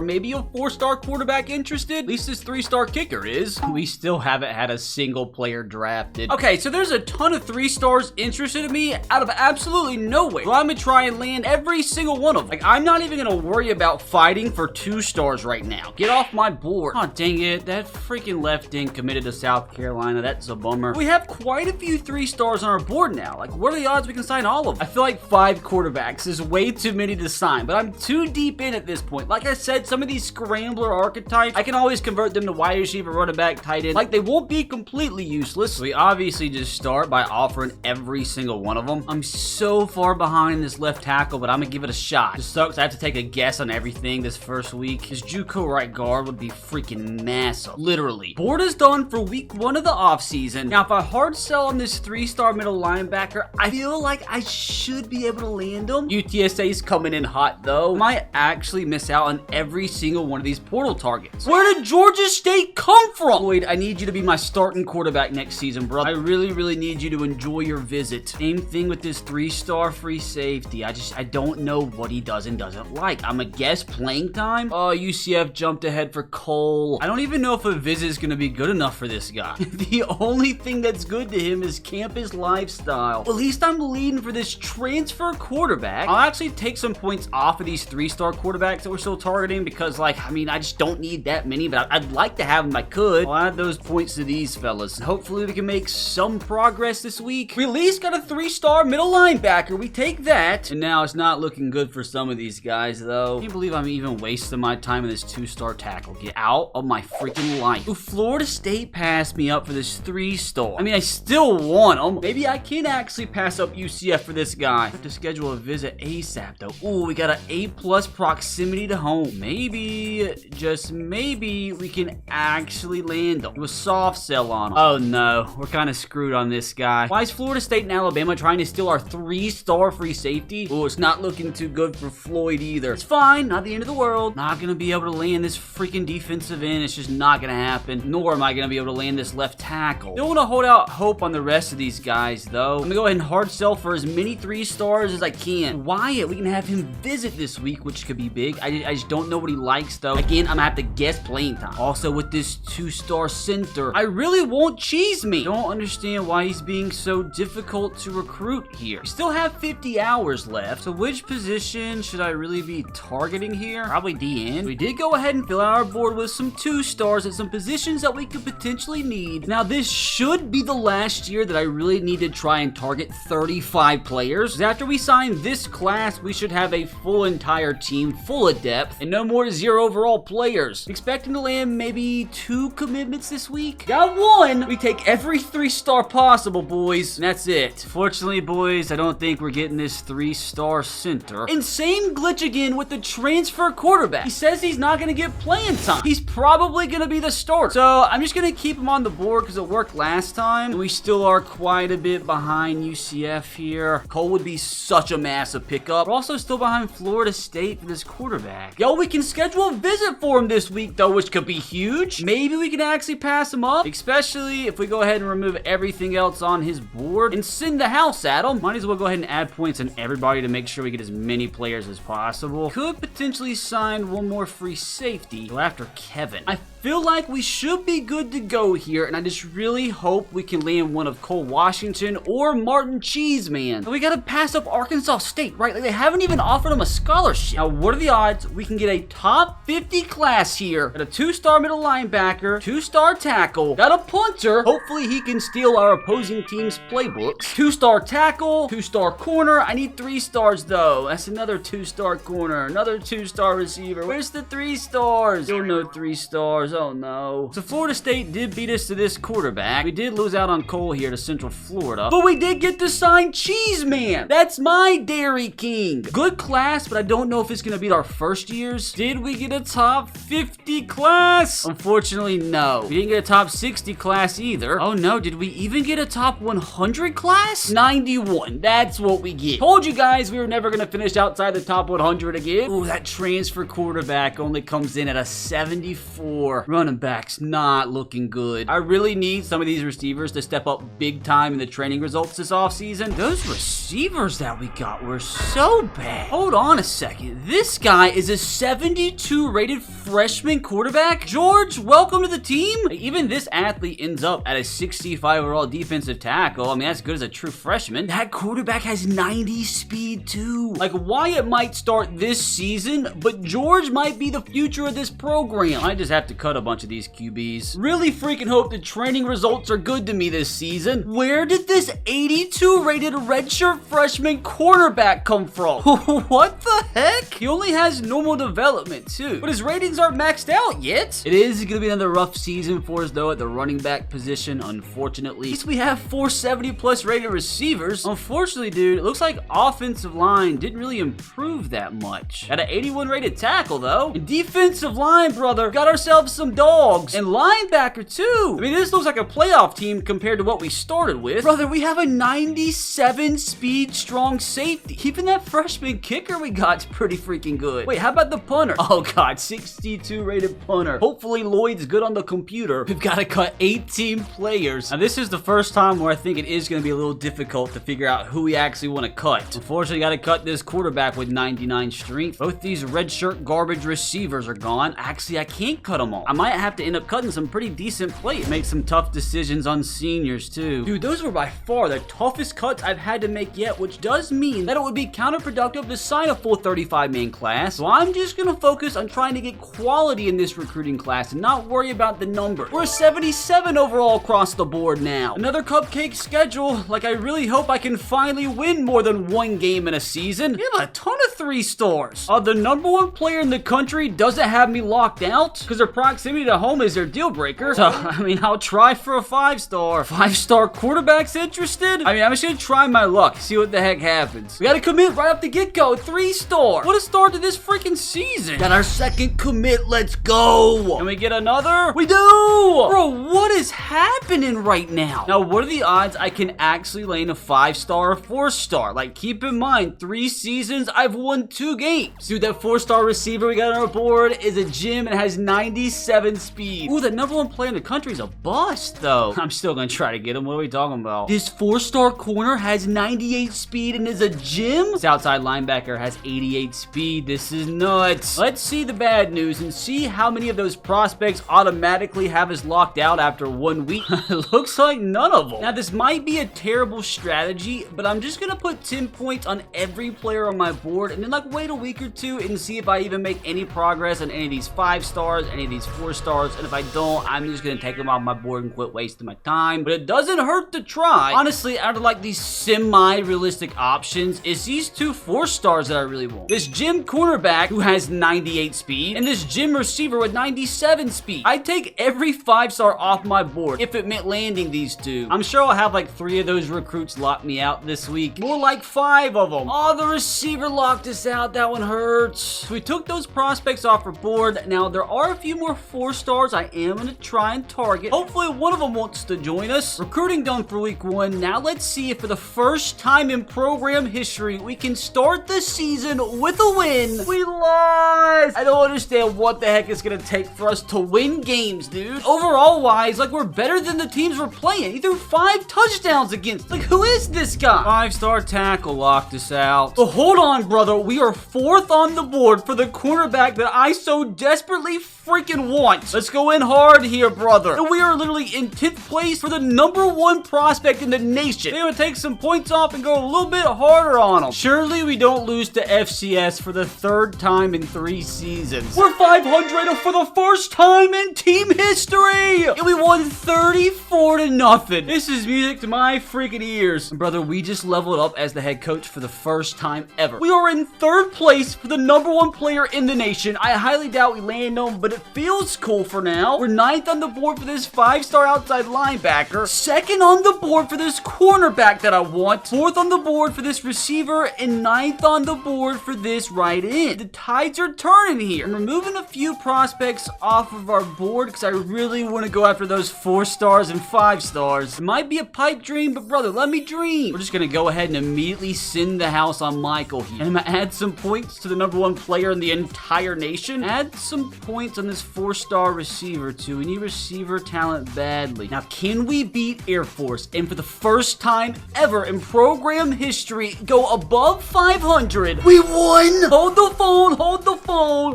maybe a 4-star quarterback interested. At least this 3-star kicker is. We still haven't had a single player drafted. Okay, so there's a ton of 3-stars interested in me out of absolutely nowhere. So I'm gonna try and land every single one of them. Like, I'm not even gonna worry about fighting for 2 stars right now. Get off my board. Oh, dang it. That freaking left end committed to South Carolina. That's a bummer. We have quite a few 3-stars on our board now. Like, what are the odds we can sign all of them? I feel like 5 quarterbacks is way too many to sign, but I'm too deep in at this point. Like I said, some of these scrambler archetypes, I can always convert them to wide receiver, running back, tight end. Like, they won't be completely useless. We obviously just start by offering every single one of them. I'm so far behind this left tackle, but I'm gonna give it a shot. It sucks I have to take a guess on everything this first week. His JUCO right guard would be freaking massive. Literally. Board is done for week 1 of the offseason. Now, if I hard sell on this 3-star middle linebacker, I feel like I should be able to land him. UTSA's coming in hot though. Might actually miss out on every single one of these portal targets. Where did Georgia State come from? Lloyd, I need you to be my starting quarterback next season, bro. I really need you to enjoy your visit. Same thing with this 3-star free safety. I don't know what he does and doesn't like. I'm a guess playing time. Oh, UCF jumped ahead for Cole. I don't even know if a visit is going to be good enough for this guy. The only thing that's good to him is campus lifestyle. Well, at least I'm leading for this transfer quarterback. I'll actually take some points off of these 3-star quarterbacks that we're still targeting because, like, I mean, I just don't need that many, but I'd like to have them if I could. I'll add those points to these fellas. Hopefully we can make some progress this week. We at least got a 3-star middle linebacker. We take that. And now it's not looking good for some of these guys, though. I can't believe I'm even wasting my time in this 2-star tackle. Get out of my freaking life. Ooh, Florida State passed me up for this 3-star. I mean, I still want them. Maybe I can actually pass up UCF for this guy. I have to schedule a visit ASAP, though. Ooh, we got an A+ proximity to home. Maybe, just maybe, we can actually land him. Do a soft sell on him. Oh, no. We're kind of screwed on this guy. Why is Florida State and Alabama trying to steal our 3-star free safety? Oh, it's not looking too good for Floyd either. It's fine. Not the end of the world. Not going to be able to land this freaking defensive end. It's just not going to happen. Nor am I going to be able to land this left tackle. Don't want to hold out hope on the rest of these guys, though. I'm going to go ahead and hard sell for as many 3-stars as I can. Wyatt, we can have him visit this week, which could be big. I just don't know what he likes, though. Again, I'm going to have to guess playing time. Also, with this 2-star center, I really won't cheese me. Don't understand why he's being so difficult to recruit here. We still have 50 hours left. So which position should I really be targeting here? Probably DN. We did go ahead and fill out our board with some 2-stars at some positions that we could potentially need. Now, this should be the last year that I really need to try and target 35 players. After we sign this class, we should have a full entire team full of depth and no more 0 overall players. Expecting to land maybe 2 commitments this week. Got 1. We take every 3-star possible, boys. And that's it. Fortunately, boys, I don't think we're getting this 3-star center. And same glitch again with the transfer quarterback. He says he's not going to get playing time. He's probably going to be the starter. So I'm just going to keep him on the board because it worked last time. And we still are quite a bit behind UCF here. Cole would be such a massive pickup. We're also still behind Florida State for this quarterback. Yo, we can schedule a visit for him this week, though, which could be huge. Maybe we can actually pass him up, especially if we go ahead and remove everything else on his board and send the house at him. Might as well go ahead and add points on everybody to make sure we get as many players players as possible. Could potentially sign one more free safety. Go after Kevin. I feel like we should be good to go here, and I just really hope we can land one of Cole Washington or Martin Cheeseman. We gotta pass up Arkansas State, right? Like, they haven't even offered him a scholarship. Now, what are the odds we can get a top 50 class here? Got a 2-star middle linebacker, 2-star tackle, got a punter. Hopefully he can steal our opposing team's playbooks. 2-star tackle, 2-star corner. I need 3 stars though. That's another 2-star corner, another 2-star receiver. Where's the 3 stars? Still no 3 stars. Oh no. So Florida State did beat us to this quarterback. We did lose out on Cole here to Central Florida, but we did get to sign Cheeseman. That's my Dairy King. Good class, but I don't know if it's gonna beat our first years. Did we get a top 50 class? Unfortunately, no. We didn't get a top 60 class either. Oh no, did we even get a top 100 class? 91. That's what we get. Told you guys we were never gonna finish outside the top 100 again. Ooh, that transfer quarterback only comes in at a 74. Running backs not looking good. I really need some of these receivers to step up big time in the training results this offseason. Those receivers that we got were so bad. Hold on a second. This guy is a 72 rated freshman quarterback. George, welcome to the team. Even this athlete ends up at a 65 overall defensive tackle. I mean, that's good as a true freshman. That quarterback has 90 speed too. Like, Wyatt might start this season, but George might be the future of this program. I just have to cut a bunch of these QBs. Really freaking hope the training results are good to me this season. Where did this 82 rated redshirt freshman quarterback come from? What the heck? He only has normal development too, but his ratings aren't maxed out yet. It is gonna be another rough season for us though at the running back position, unfortunately. At least we have 470 plus rated receivers. Unfortunately, dude, it looks like offensive line didn't really improve that much. Got an 81 rated tackle though. And defensive line, brother, got ourselves some dogs. And linebacker too. I mean, this looks like a playoff team compared to what we started with. Brother, we have a 97 speed strong safety. Even that freshman kicker we got's pretty freaking good. Wait, how about the punter? Oh god, 62 rated punter. Hopefully Lloyd's good on the computer. We've got to cut 18 players. Now this is the first time where I think it is going to be a little difficult to figure out who we actually want to cut. Unfortunately, got to cut this quarterback with 99 strength. Both these redshirt garbage receivers are gone. Actually, I can't cut them all. I might have to end up cutting some pretty decent plays. Make some tough decisions on seniors too. Dude, those were by far the toughest cuts I've had to make yet, which does mean that it would be counterproductive to sign a full 35-man class. So I'm just gonna focus on trying to get quality in this recruiting class and not worry about the number. We're 77 overall across the board now. Another cupcake schedule. Like, I really hope I can finally win more than one game in a season. We have a ton of 3 stars. The number 1 player in the country doesn't have me locked out because their proximity to home is their deal breaker. So, I mean, I'll try for a 5-star. 5-star quarterback's interested? I mean, I'm just gonna try my luck, see what the heck happens. We gotta commit right off the get-go. 3-star. What a start to this freaking season. Got our second commit. Let's go. Can we get another? We do. Bro, what is happening right now? Now, what are the odds I can actually land a 5-star or 4-star? Like, keep in mind, 3 seasons, I've won 2 games. Dude, that 4-star receiver we got on our board is a gym and has 97 speed. Ooh, the number 1 player in the country is a bust, though. I'm still gonna try to get him. What are we talking about? This 4-star corner has 98 speed and is a gym? This outside linebacker has 88 speed. This is nuts. Let's see the bad news and see how many of those prospects automatically have us locked out after 1 week. It looks like none of them. Now, this might be a terrible strategy, but I'm just gonna put 10 points on every player on my board and then like wait a week or 2 and see if I even make any progress on any of these 5 stars, any of these 4 stars, and if I don't, I'm just gonna take them off my board and quit wasting my time. But it doesn't hurt to try. Honestly, out of like these semi-realistic options, it's these 2 4-stars that I really want. This gym cornerback who has 98 speed and this gym receiver with 97 speed. I'd take every 5-star off my board if it meant landing these 2. I'm sure I'll have like 3 of those recruits lock me out this week. More like 5 of them. Oh, the receiver locked us out. That one hurts. So we took those prospects off our board. Now, there are a few more 4-stars I am going to try and target. Hopefully, one of them wants to join us. Recruiting done for week 1. Now, let's see if for the first time in program history, we can start the season season with a win. We lost. I don't understand what the heck it's gonna take for us to win games, dude. Overall wise, like, we're better than the teams we're playing. He threw 5 touchdowns against. Like, who is this guy? 5-star tackle locked us out. But hold on, brother. We are 4th on the board for the cornerback that I so desperately freaking want. Let's go in hard here, brother. And we are literally in 10th place for the #1 prospect in the nation. They're gonna take some points off and go a little bit harder on them. Surely we don't lose to FCS for the 3rd time in 3 seasons. We're 500 for the first time in team history. And we won 34-0. This is music to my freaking ears. And brother, we just leveled up as the head coach for the first time ever. We are in 3rd place for the #1 player in the nation. I highly doubt we land on, but it feels cool for now. We're 9th on the board for this 5-star outside linebacker. 2nd on the board for this cornerback that I want. 4th on the board for this receiver, and 9th on the board for this right end. The tides are turning here. I'm removing a few prospects off of our board because I really want to go after those 4-stars and 5-stars. It might be a pipe dream, but brother, let me dream. We're just going to go ahead and immediately send the house on Michael here. And I'm going to add some points to the #1 player in the entire nation. Add some points on this 4-star receiver too. We need receiver talent badly. Now, can we beat Air Force and for the first time ever in program history go above 500? We won! Hold the phone, hold the phone.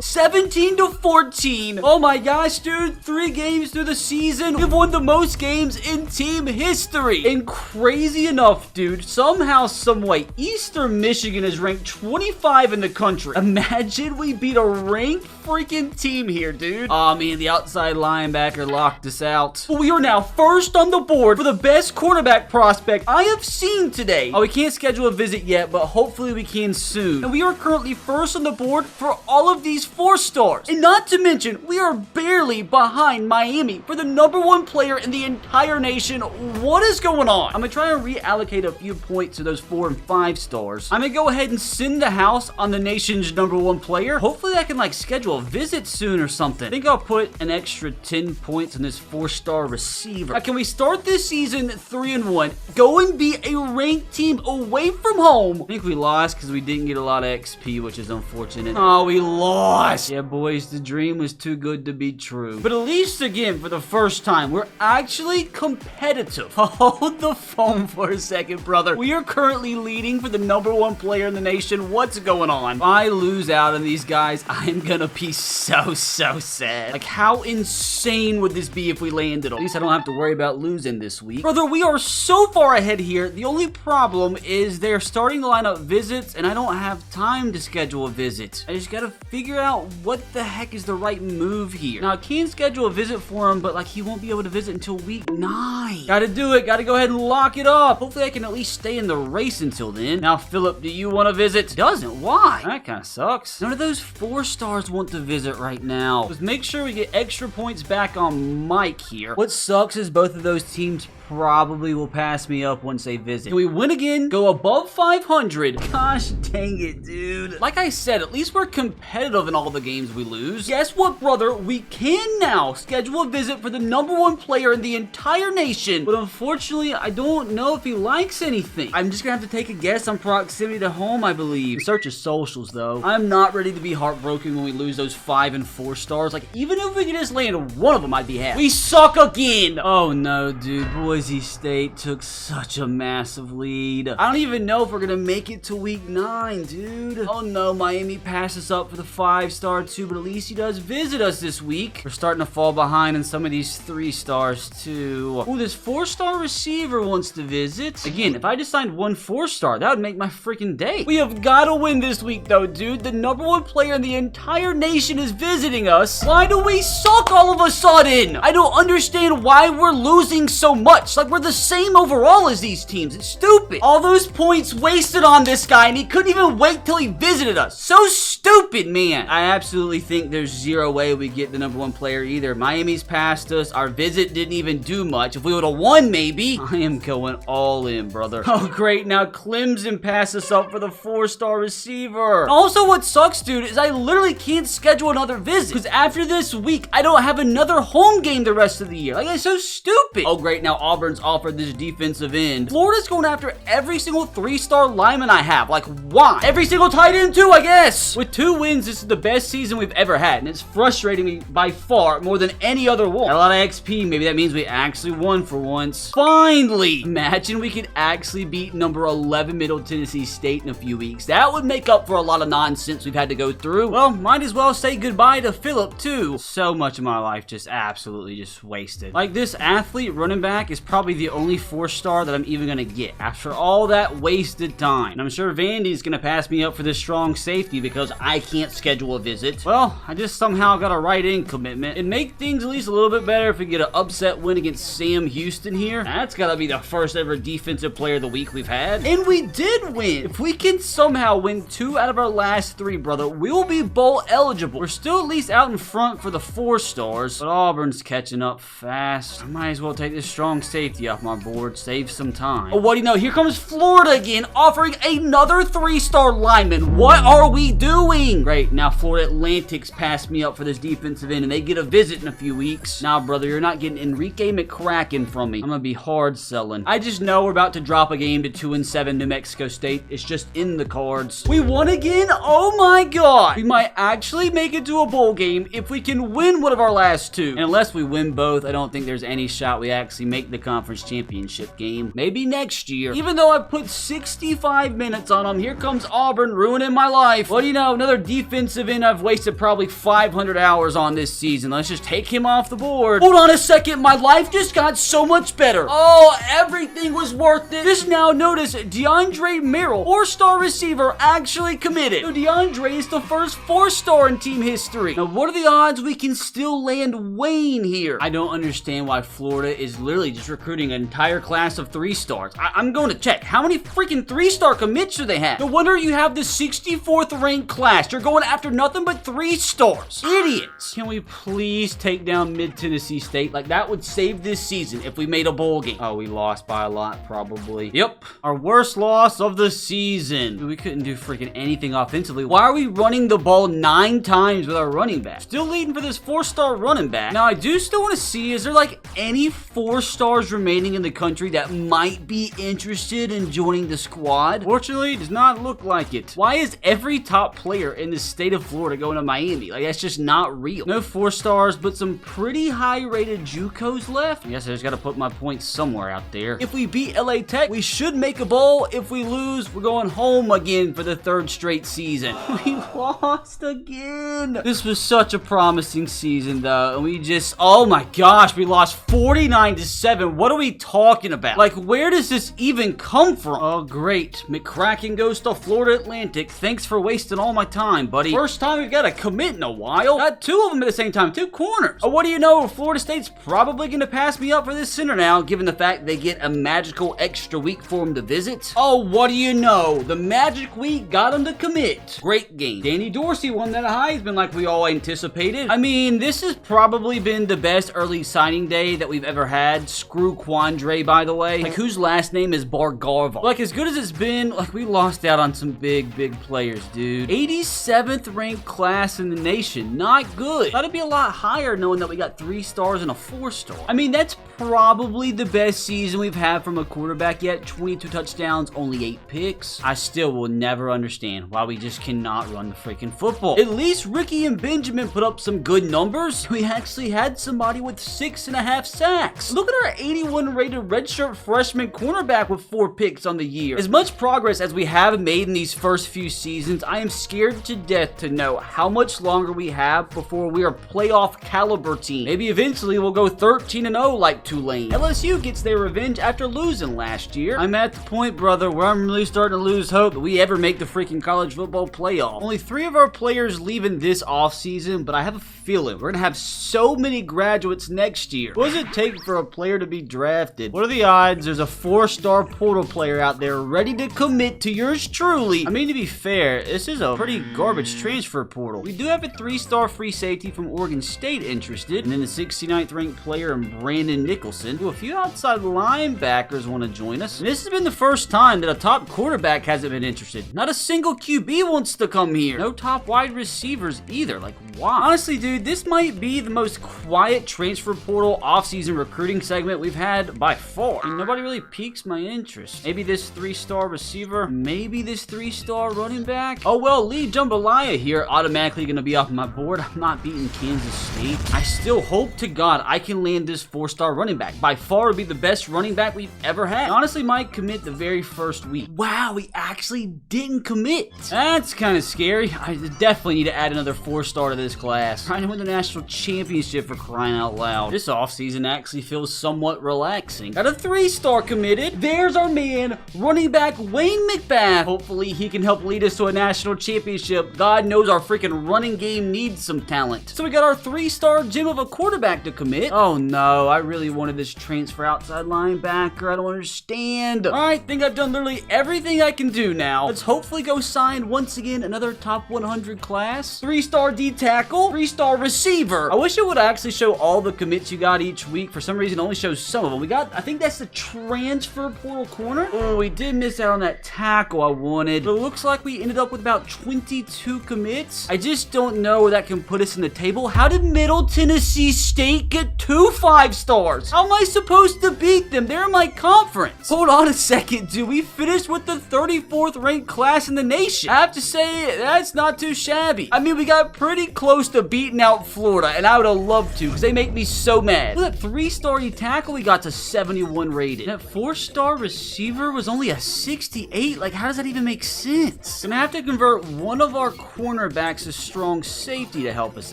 17-14. Oh my gosh, dude. 3 games through the season. We've won the most games in team history. And crazy enough, dude, somehow, someway, Eastern Michigan is ranked 25 in the country. Imagine we beat a ranked freaking team here, dude. Oh man, the outside linebacker locked us out. But we are now 1st on the board for the best cornerback prospect I have seen today. Oh, we can't schedule a visit yet, but hopefully we can soon. And we are currently 1st on the board for all of these 4-stars. And not to mention, we are barely behind Miami for the #1 player in the entire nation. What is going on? I'm gonna try and reallocate a few points to those 4 and 5-stars. I'm gonna go ahead and send the house on the nation's #1 player. Hopefully I can like schedule a visit soon or something. I think I'll put an extra 10 points on this 4-star receiver. Now, can we start this season 3-1? Go and be a ranked team away from home. I think we lost because we didn't get a lot of XP, which is unfortunate. Oh, we lost. Yeah, boys, the dream was too good to be true. But at least, again, for the first time, we're actually competitive. Hold the phone for a second, brother. We are currently leading for the #1 player in the nation. What's going on? If I lose out on these guys, I'm gonna be so sad. Like, how insane would this be if we landed? At least I don't have to worry about losing this week. Brother, we are so far ahead here. The only problem is they're starting to line up visits, and I don't have time to schedule a visit. I just gotta figure out what the heck is the right move here. Now, I can schedule a visit for him, but like, he won't be able to visit until week 9. Gotta do it. Gotta go ahead and lock it up. Hopefully I can at least stay in the race until then. Now, Philip, do you want to visit? Doesn't. Why? That kind of sucks. None of those 4-stars want to visit right now. Let's make sure we get extra points back on Mike here. What sucks is both of those teams probably will pass me up once they visit. Can we win again? Go above 500? Gosh dang it, dude. Like I said, at least we're competitive in all the games we lose. Guess what, brother? We can now schedule a visit for the #1 player in the entire nation. But unfortunately, I don't know if he likes anything. I'm just gonna have to take a guess on proximity to home, I believe. Search his socials, though. I'm not ready to be heartbroken when we lose those 5 and 4-stars. Like, even if we could just land one of them, I'd be happy. We suck again! Oh no, dude. Boise State took such a massive lead. I don't even know if we're gonna make it to week 9, dude. Oh no, Miami passed us up for the 5-star too, but at least he does visit us this week. We're starting to fall behind in some of these 3-stars too. Oh, this 4-star receiver wants to visit. Again, if I just signed one 4-star, that would make my freaking day. We have got to win this week though, dude. The #1 player in the entire nation is visiting us. Why do we suck all of a sudden? I don't understand why we're losing so much. Like, we're the same overall as these teams. It's stupid. All those points wasted on this guy, and he couldn't even wait till he visited us. So stupid, man. I absolutely think there's zero way we get the #1 player either. Miami's passed us. Our visit didn't even do much. If we would have won, maybe. I am going all in, brother. Oh, great. Now Clemson passed us up for the 4-star receiver. Also, what sucks, dude, is I literally can't schedule another visit. Because after this week, I don't have another home game the rest of the year. Like, it's so stupid. Oh, great. Now Auburn's offered this defensive end. Florida's going after every single 3-star lineman I have. Like, why? Every single tight end too, I guess. With 2 wins, this is the best season we've ever had, and it's frustrating me by far more than any other one. Got a lot of XP. Maybe that means we actually won for once. Finally! Imagine we could actually beat number 11 Middle Tennessee State in a few weeks. That would make up for a lot of nonsense we've had to go through. Well, might as well say goodbye to Phillip too. So much of my life just absolutely just wasted. Like, this athlete running back is probably the only 4-star that I'm even gonna get after all that wasted time. And I'm sure Vandy's gonna pass me up for this strong safety because I can't schedule a visit. Well, I just somehow got a right-in commitment. It'd make things at least a little bit better if we get an upset win against Sam Houston here. That's gotta be the first ever defensive player of the week we've had. And we did win. If we can somehow win 2 out of our last 3, brother, we'll be bowl eligible. We're still at least out in front for the 4 stars, but Auburn's catching up fast. I might as well take this strong safety off my board, save some time. Oh, what do you know? Here comes Florida again, offering another 3-star lineman. What are we doing? Great, now Florida Atlantic's passed me up for this defensive end, and they get a visit in a few weeks. Nah, brother, you're not getting Enrique McCracken from me. I'm gonna be hard selling. I just know we're about to drop a game to 2-7 New Mexico State. It's just in the cards. We won again? Oh my god! We might actually make it to a bowl game if we can win one of our last 2. And unless we win both, I don't think there's any shot we actually make the conference championship game. Maybe next year. Even though I put 65 minutes on them, here comes Auburn ruining my life. What do you know? Another defensive end I've wasted probably 500 hours on this season. Let's just take him off the board. Hold on a second. My life just got so much better. Oh, everything was worth it. Just now notice DeAndre Merrill, 4-star receiver, actually committed. So DeAndre is the first 4-star in team history. Now, what are the odds we can still land Wayne here? I don't understand why Florida is literally just recruiting an entire class of 3-stars. I'm going to check. How many freaking 3-star commits do they have? No wonder you have the 64th ranked class. You're going after nothing but 3-stars. Idiots. Can we please take down Mid-Tennessee State? Like, that would save this season if we made a bowl game. Oh, we lost by a lot, probably. Yep. Our worst loss of the season. We couldn't do freaking anything offensively. Why are we running the ball 9 times with our running back? Still leading for this 4-star running back. Now, I do still want to see, is there like any 4-stars remaining in the country that might be interested in joining the squad? Fortunately, it does not look like it. Why is every top player in the state of Florida going to Miami? Like, that's just not real. No 4-stars, but some pretty high-rated JUCOs left. I guess I just got to put my points somewhere out there. If we beat LA Tech, we should make a bowl. If we lose, we're going home again for the 3rd straight season. We lost again. This was such a promising season, though, and we just, oh my gosh, we lost 49-7. What are we talking about? Like, where does this even come from? Oh, great. McCracken goes to Florida Atlantic. Thanks for wasting all my time, buddy. First time we've got a commit in a while. Got 2 of them at the same time, 2 corners. Oh, what do you know? Florida State's probably going to pass me up for this center now, given the fact they get a magical extra week for them to visit. Oh, what do you know? The magic week got them to commit. Great game. Danny Dorsey won that Heisman like we all anticipated. I mean, this has probably been the best early signing day that we've ever had. Screw Quandre, by the way. Like, whose last name is Bargarva? Like, as good as it's been, like, we lost out on some big players, dude. 87th ranked class in the nation. Not good. Thought it'd be a lot higher knowing that we got 3 stars and a 4-star. I mean, that's probably the best season we've had from a quarterback yet. 22 touchdowns, only 8 picks. I still will never understand why we just cannot run the freaking football. At least Ricky and Benjamin put up some good numbers. We actually had somebody with 6.5 sacks. Look at our 81 rated redshirt freshman cornerback with 4 picks on the year. As much progress as we have made in these first few seasons, I am scared to death to know how much longer we have before we are playoff caliber team. Maybe eventually we'll go 13-0 like Tulane. LSU gets their revenge after losing last year. I'm at the point, brother, where I'm really starting to lose hope that we ever make the freaking college football playoff. Only 3 of our players leaving this offseason, but I have a feeling we're gonna have so many graduates next year. What does it take for a player to be drafted? What are the odds there's a 4-star portal player out there ready to commit to yours truly? I mean, to be fair, this is a pretty garbage transfer portal. We do have a 3-star free safety from Oregon State interested, and then the 69th ranked player in Brandon Nicholson. Ooh, a few outside linebackers want to join us. And this has been the first time that a top quarterback hasn't been interested. Not a single QB wants to come here. No top wide receivers either. Like, why? Honestly, dude, this might be the most quiet transfer portal offseason recruiting segment we've had by far. And nobody really piques my interest. Maybe this 3-star receiver. Maybe this 3-star running back. Oh, well, Lee Jambalaya here automatically going to be off my board. I'm not beating Kansas State. I still hope to God I can land this 4-star running back. By far would be the best running back we've ever had. I honestly might commit the very first week. Wow, he actually didn't commit. That's kind of scary. I definitely need to add another 4-star to this class. Trying to win the national championship, for crying out loud. This offseason actually feels somewhat relaxing. Got a 3-star committed. There's our man, running back Wayne McBath. Hopefully he can help lead us to a national championship. God knows our freaking running game needs some talent. So we got our 3-star gem of a quarterback to commit. Oh no, I really wanted this transfer outside linebacker. I don't understand. Alright, think I've done literally everything I can do now. Let's hopefully go sign once again another top 100 class. 3-star D tackle, 3-star receiver. I wish it would actually show all the commits you got each week. For some reason, it only shows some of them. We got, I think that's the transfer portal corner. Oh, we did miss out on that tackle I wanted. But it looks like we ended up with about 22 commits. I just don't know where that can put us in the table. How did Middle Tennessee State get 2 5-stars? How am I supposed to beat them? They're in my conference. Hold on a second, dude. We finished with the 34th ranked class in the nation. I have to say, that's not too shabby. I mean, we got pretty close to beating out Florida, and I would have loved to, because they make me so mad. Look at that 3-star tackle, we got to 71 rated. And that 4-star receiver was only a 68. Like, how does that even make sense? Gonna have to convert one of our cornerbacks to strong safety to help us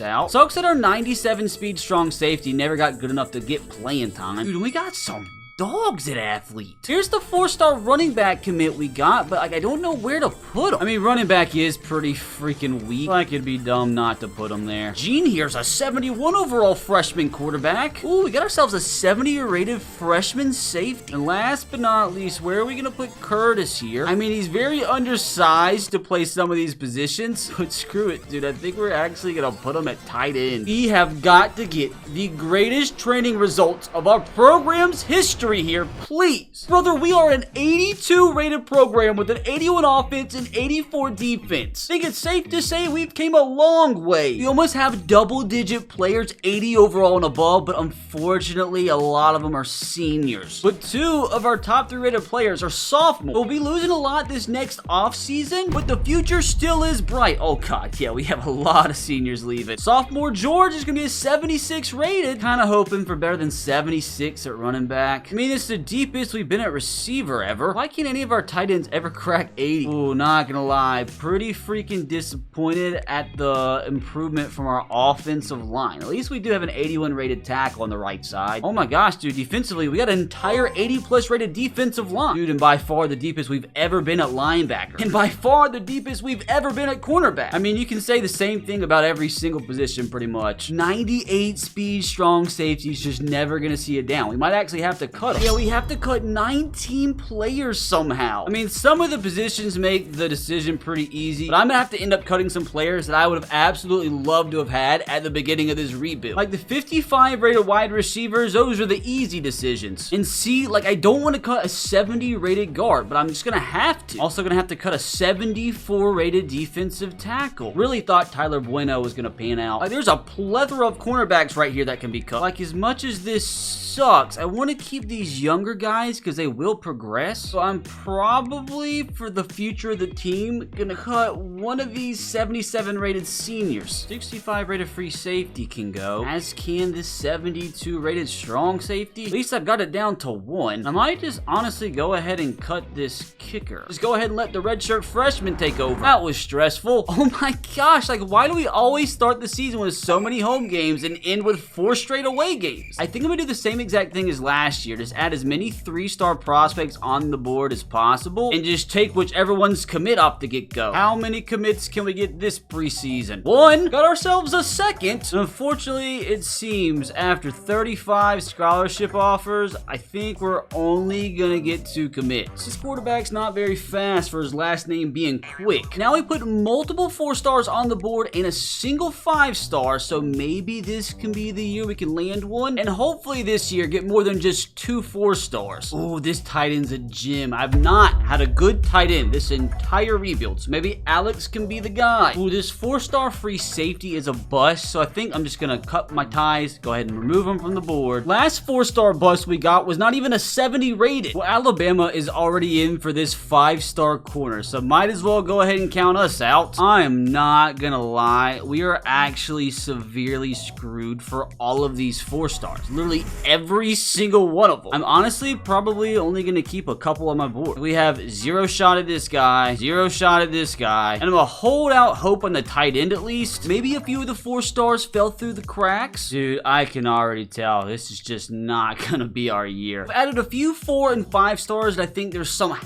out. Sucks that our 97 speed strong safety never got good enough to get playing time. Dude, we got some dogs at athlete. Here's the 4-star running back commit we got, but like I don't know where to put him. I mean, running back is pretty freaking weak. Like it'd be dumb not to put him there. Gene here's a 71 overall freshman quarterback. Ooh, we got ourselves a 70 rated freshman safety. And last but not least, where are we gonna put Curtis here? I mean, he's very undersized to play some of these positions, but screw it, dude. I think we're actually gonna put him at tight end. We have got to get the greatest training results of our program's history here, please. Brother, we are an 82 rated program with an 81 offense and 84 defense. I think it's safe to say we've came a long way. We almost have double-digit players, 80 overall and above, but unfortunately, a lot of them are seniors. But 2 of our top 3 rated players are sophomores. We'll be losing a lot this next offseason, but the future still is bright. Oh god, yeah, we have a lot of seniors leaving. Sophomore George is gonna be a 76 rated. Kind of hoping for better than 76 at running back. I mean, it's the deepest we've been at receiver ever. Why can't any of our tight ends ever crack 80? Ooh, not gonna lie. Pretty freaking disappointed at the improvement from our offensive line. At least we do have an 81 rated tackle on the right side. Oh my gosh, dude. Defensively, we got an entire 80+ rated defensive line. Dude, and by far the deepest we've ever been at linebacker. And by far the deepest we've ever been at cornerback. I mean, you can say the same thing about every single position pretty much. 98 speed strong safeties just never gonna see it down. We might actually have to cut them. Yeah, we have to cut 19 players somehow. I mean, some of the positions make the decision pretty easy, but I'm gonna have to end up cutting some players that I would have absolutely loved to have had at the beginning of this rebuild. Like the 55 rated wide receivers, those are the easy decisions. And see, like I don't want to cut a 70 rated guard, but I'm just gonna have to. Also gonna have to cut a 74 rated defensive tackle. Really thought Tyler Bueno was gonna pan out. Like there's a plethora of cornerbacks right here that can be cut. Like as much as this sucks, I want to keep these younger guys because they will progress. So I'm probably, for the future of the team, gonna cut one of these 77 rated seniors. 65 rated free safety can go, as can this 72 rated strong safety. At least I've got it down to 1. I might just honestly go ahead and cut this kicker. Just go ahead and let the redshirt freshman take over. That was stressful. Oh my gosh, like why do we always start the season with so many home games and end with 4 straight away games? I think I'm gonna do the same exact thing as last year. Just add as many 3-star prospects on the board as possible and just take whichever one's commit off the get-go. How many commits can we get this preseason? 1. Got ourselves a 2nd. Unfortunately, it seems after 35 scholarship offers, I think we're only gonna get 2 commits. This quarterback's not very fast for his last name being Quick. Now we put multiple 4-stars on the board and a single 5-star, so maybe this can be the year we can land one, and hopefully this year get more than just 2 4-stars. Ooh, this tight end's a gem. I've not had a good tight end this entire rebuild, so maybe Alex can be the guy. Ooh, this 4-star free safety is a bust, so I think I'm just gonna cut my ties, go ahead and remove him from the board. Last 4-star bust we got was not even a 70 rated. Well, Alabama is already in for this 5-star corner, so might as well go ahead and count us out. I am not gonna lie, we are actually severely screwed for all of these 4-stars. Literally every single one of them. I'm honestly probably only gonna keep a couple on my board. We have 0 shot at this guy, 0 shot at this guy, and I'm gonna hold out hope on the tight end at least. Maybe a few of the 4-stars fell through the cracks. Dude, I can already tell this is just not gonna be our year. I've added a few 4 and 5-stars, and I think there's some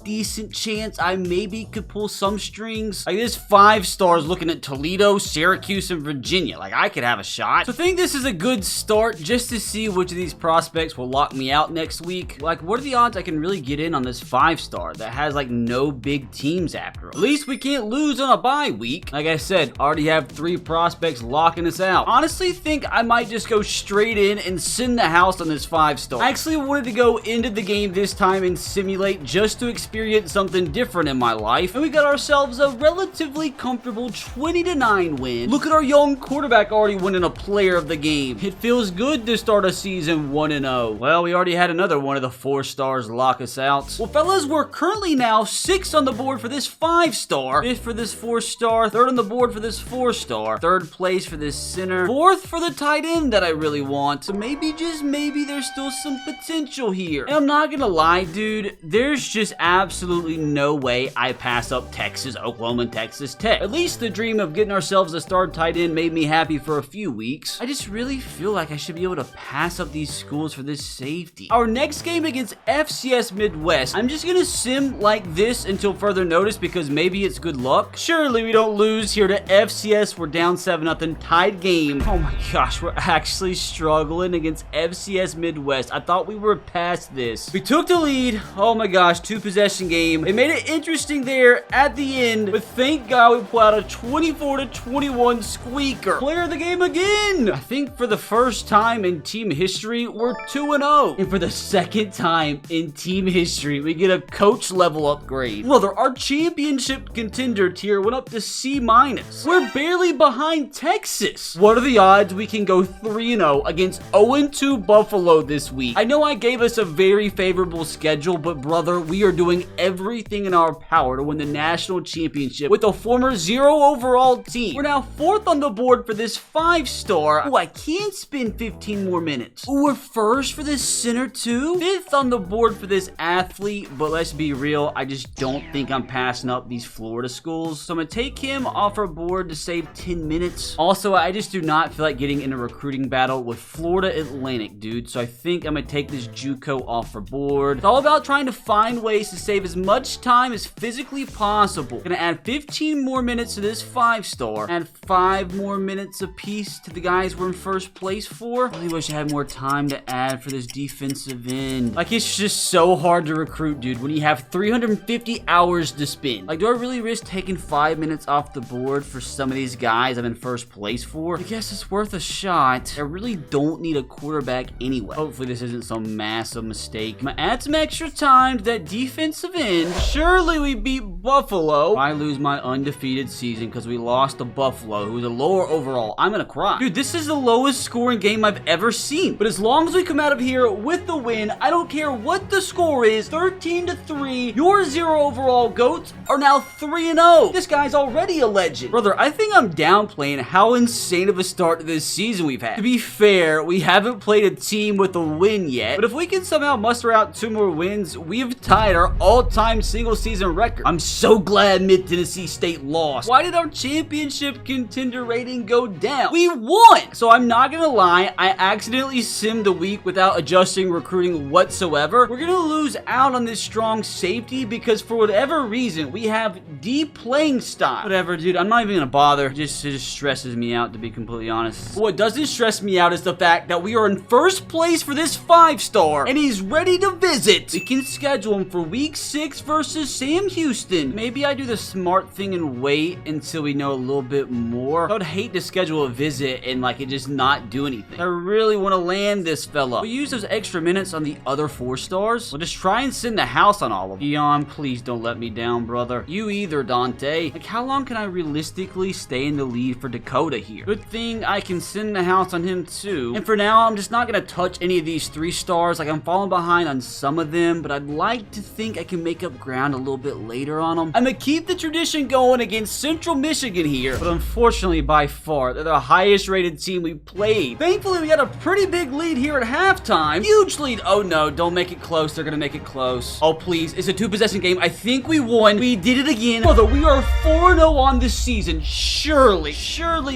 decent chance I maybe could pull some strings. Like this 5-stars looking at Toledo, Syracuse, and Virginia. Like I could have a shot. So I think this is a good start just to see which of these prospects will lock me out next week. Like what are the odds I can really get in on this 5-star that has like no big teams after it? At least we can't lose on a bye week. Like I said, already have 3 prospects locking us out. Honestly think I might just go straight in and send the house on this 5-star. I actually wanted to go into the game this time and simulate just to experience something different in my life, and we got ourselves a relatively comfortable 20-9 win. Look at our young quarterback already winning a player of the game. It feels good to start a season 1-0. Well, we already had another one of the 4-stars lock us out. Well, fellas, we're currently now 6 on the board for this 5-star, 5th for this 4-star, 3rd on the board for this 4-star, 3rd place for this center, 4th for the tight end that I really want. So maybe, just maybe, there's still some potential here. And I'm not gonna lie, dude, there's just absolutely no way I pass up Texas, Oklahoma, and Texas Tech. At least the dream of getting ourselves a star tight end made me happy for a few weeks. I just really feel like I should be able to pass up these schools for this safety. Our next game against FCS Midwest, I'm just gonna sim like this until further notice because maybe it's good luck. Surely we don't lose here to FCS. We're down 7-0, tied game. Oh my gosh, we're actually struggling against FCS Midwest. I thought we were past this. We took the lead. Oh my gosh, 2 possession game. They made it interesting there at the end, but thank God we pulled out a 24-21 squeaker. Player of the game again. I think for the first time in team history, we're 2-0. And for the 2nd time in team history, we get a coach level upgrade. Brother, our championship contender tier went up to C-. We're barely behind Texas. What are the odds we can go 3-0 against 0-2 Buffalo this week? I know I gave us a very favorable schedule, but brother, we are doing everything in our power to win the national championship with a former 0 overall team. We're now 4th on the board for this 5-star. Oh, I can spend 15 more minutes. Ooh, we're 1st for this center too. 5th on the board for this athlete, but let's be real, I just don't think I'm passing up these Florida schools. So I'm gonna take him off our board to save 10 minutes. Also, I just do not feel like getting in a recruiting battle with Florida Atlantic, dude. So I think I'm gonna take this JUCO off our board. It's all about trying to find ways to save as much time as physically possible. Gonna add 15 more minutes to this 5-star. Add 5 more minutes apiece to the guys we're in 1st place for. I really wish I had more time to add for this defensive end. Like, it's just so hard to recruit, dude, when you have 350 hours to spend. Like, do I really risk taking 5 minutes off the board for some of these guys I'm in 1st place for? I guess it's worth a shot. I really don't need a quarterback anyway. Hopefully this isn't some massive mistake. I'm gonna add some extra time to that defensive end. Surely we beat Buffalo. I lose my undefeated season because we lost to Buffalo, who was a lower overall. I'm gonna cry. Dude, this is the lowest scoring game I've ever seen. But as long as we come out of here with the win, I don't care what the score is, 13-3, your 0 overall GOATs are now 3-0. This guy's already a legend. Brother, I think I'm downplaying how insane of a start to this season we've had. To be fair, we haven't played a team with a win yet, but if we can somehow muster out 2 more wins, we've tied our all-time single-season record. I'm so glad Mid-Tennessee State lost. Why did our championship contender rating go down? We won! So I'm not gonna lie, I accidentally simmed the week without adjusting recruiting whatsoever. We're gonna lose out on this strong safety because for whatever reason, we have deep playing style. Whatever, dude, I'm not even gonna bother. It just stresses me out, to be completely honest. What doesn't stress me out is the fact that we are in first place for this 5-star, and he's ready to visit. We can schedule him for week 6 versus Sam Houston. Maybe I do the smart thing and wait until we know a little bit more. I would hate to schedule a visit and like it just not do anything. I really want to land this fella. We'll use those extra minutes on the other 4-stars. We'll just try and send the house on all of them. Dion, please don't let me down, brother. You either, Dante. Like, how long can I realistically stay in the lead for Dakota here? Good thing I can send the house on him too. And for now, I'm just not gonna touch any of these 3-stars. Like, I'm falling behind on some of them, but I'd like to think I can make up ground a little bit later on them. I'm gonna keep the tradition going against Central Michigan here, but unfortunately, by far, they're the highest rated team we played. Thankfully, we got a pretty big lead here at halftime. Huge lead. Oh no, don't make it close. They're gonna make it close. Oh please, it's a 2-possession game. I think we won. We did it again. Brother, we are 4-0 on this season. Surely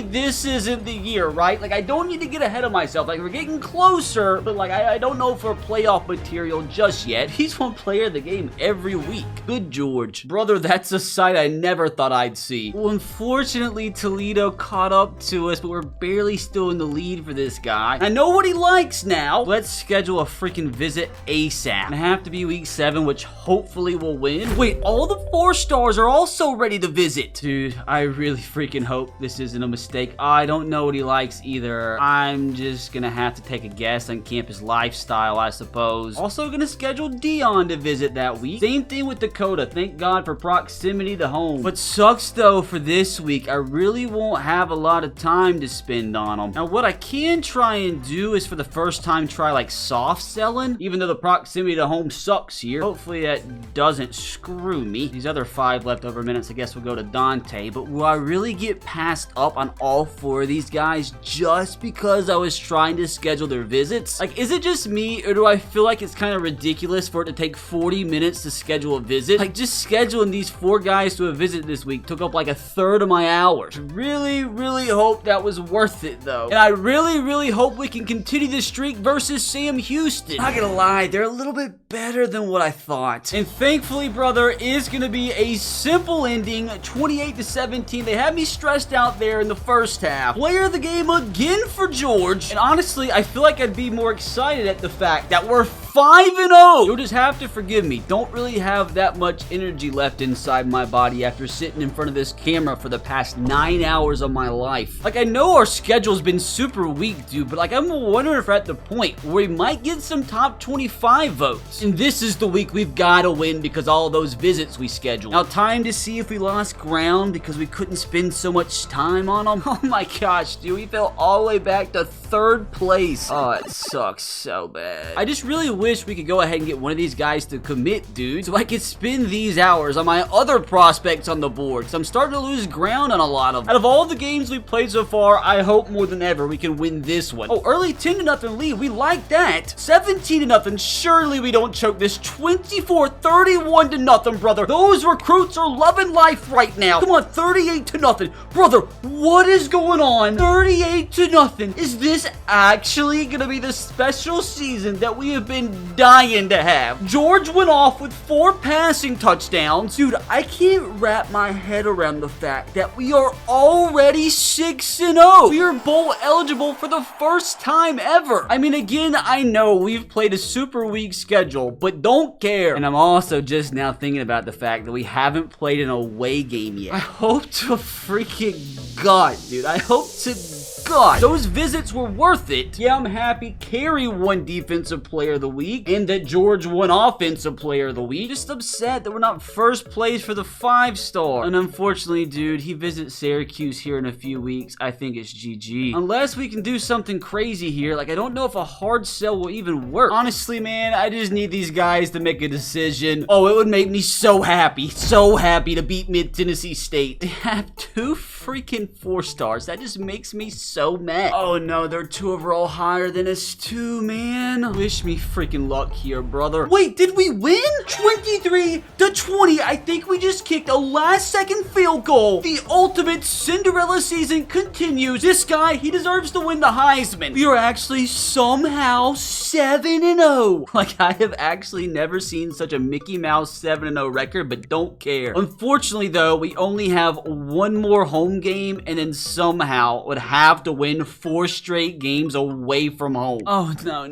this isn't the year, right? Like, I don't need to get ahead of myself. Like, we're getting closer, but like, I don't know for playoff material just yet. He's one player of the game every week. Good George. Brother, that's a sight I never thought I'd see. Well, unfortunately, Toledo caught up to us, but we're barely still in the lead for this guy. I know what he likes now. Let's schedule a freaking visit ASAP. Gonna have to be week 7, which hopefully will win. Wait, all the 4-stars are also ready to visit. Dude, I really freaking hope this isn't a mistake. I don't know what he likes either. I'm just gonna have to take a guess on campus lifestyle, I suppose. Also gonna schedule Dion to visit that week. Same thing with Dakota. Thank God for proximity to home. What sucks though for this week, I really won't have a lot of time to spend on them. Now what I can try and do is for the first time try like soft selling, even though the proximity to home sucks here. Hopefully that doesn't screw me. These other 5 leftover minutes I guess will go to Dante, but will I really get passed up on all 4 of these guys just because I was trying to schedule their visits? Like, is it just me, or do I feel like it's kind of ridiculous for it to take 40 minutes to schedule a visit? Like, just scheduling these 4 guys to a visit this week took up like a third of my hours. Really hope that was worth it though. And I really hope we can continue this streak versus Sam Houston. Not gonna lie, they're a little bit better than what I thought. And thankfully, brother, is gonna be a simple ending, 28-17. They had me stressed out there in the first half. Player of the game again for George. And honestly, I feel like I'd be more excited at the fact that we're 5-0. You'll just have to forgive me. Don't really have that much energy left inside my body after sitting in front of this camera for the past 9 hours of my life. Like, I know our schedule's been super weak, dude, but like, I'm wondering if we're at the point where we might get some top 25 votes. And this is the week we've got to win because all those visits we scheduled. Now, time to see if we lost ground because we couldn't spend so much time on them. Oh my gosh, dude, we fell all the way back to 3rd place. Oh, it sucks so bad. I just really wish we could go ahead and get one of these guys to commit, dude, so I could spend these hours on my other prospects on the board, because I'm starting to lose ground on a lot of them. Out of all the games we've played so far, I hope more than ever we can win this one. Oh, early 10-0 lead. We like that. 17-0. Surely we don't choke this. 24-31-0, brother. Those recruits are loving life right now. Come on, 38-0. Brother, what is going on? 38-0. Is this actually gonna be the special season that we have been dying to have? George went off with 4 passing touchdowns. Dude, I can't wrap my head around the fact that we are already 6-0. We are bowl eligible for the first time ever. I mean, again, I know we've played a super weak schedule, but don't care. And I'm also just now thinking about the fact that we haven't played an away game yet. I hope to freaking God, dude. I hope to God those visits were worth it. Yeah, I'm happy Carey won Defensive Player of the Week and that George won Offensive Player of the Week. Just upset that we're not first place for the 5-star. And unfortunately, dude, he visits Syracuse here in a few weeks. I think it's GG. Unless we can do something crazy here. Like, I don't know if a hard sell will even work. Honestly, man, I just need these guys to make a decision. Oh, it would make me so happy to beat Mid-Tennessee State. They have 2 freaking 4-stars. That just makes me so so mad. Oh no, they're 2 overall higher than us too, man. Wish me freaking luck here, brother. Wait, did we win? 23-20. I think we just kicked a last-second field goal. The ultimate Cinderella season continues. This guy, he deserves to win the Heisman. We are actually somehow 7-0. Like, I have actually never seen such a Mickey Mouse 7-0 record, but don't care. Unfortunately, though, we only have 1 more home game, and then somehow would have to win 4 straight games away from home. Oh, no.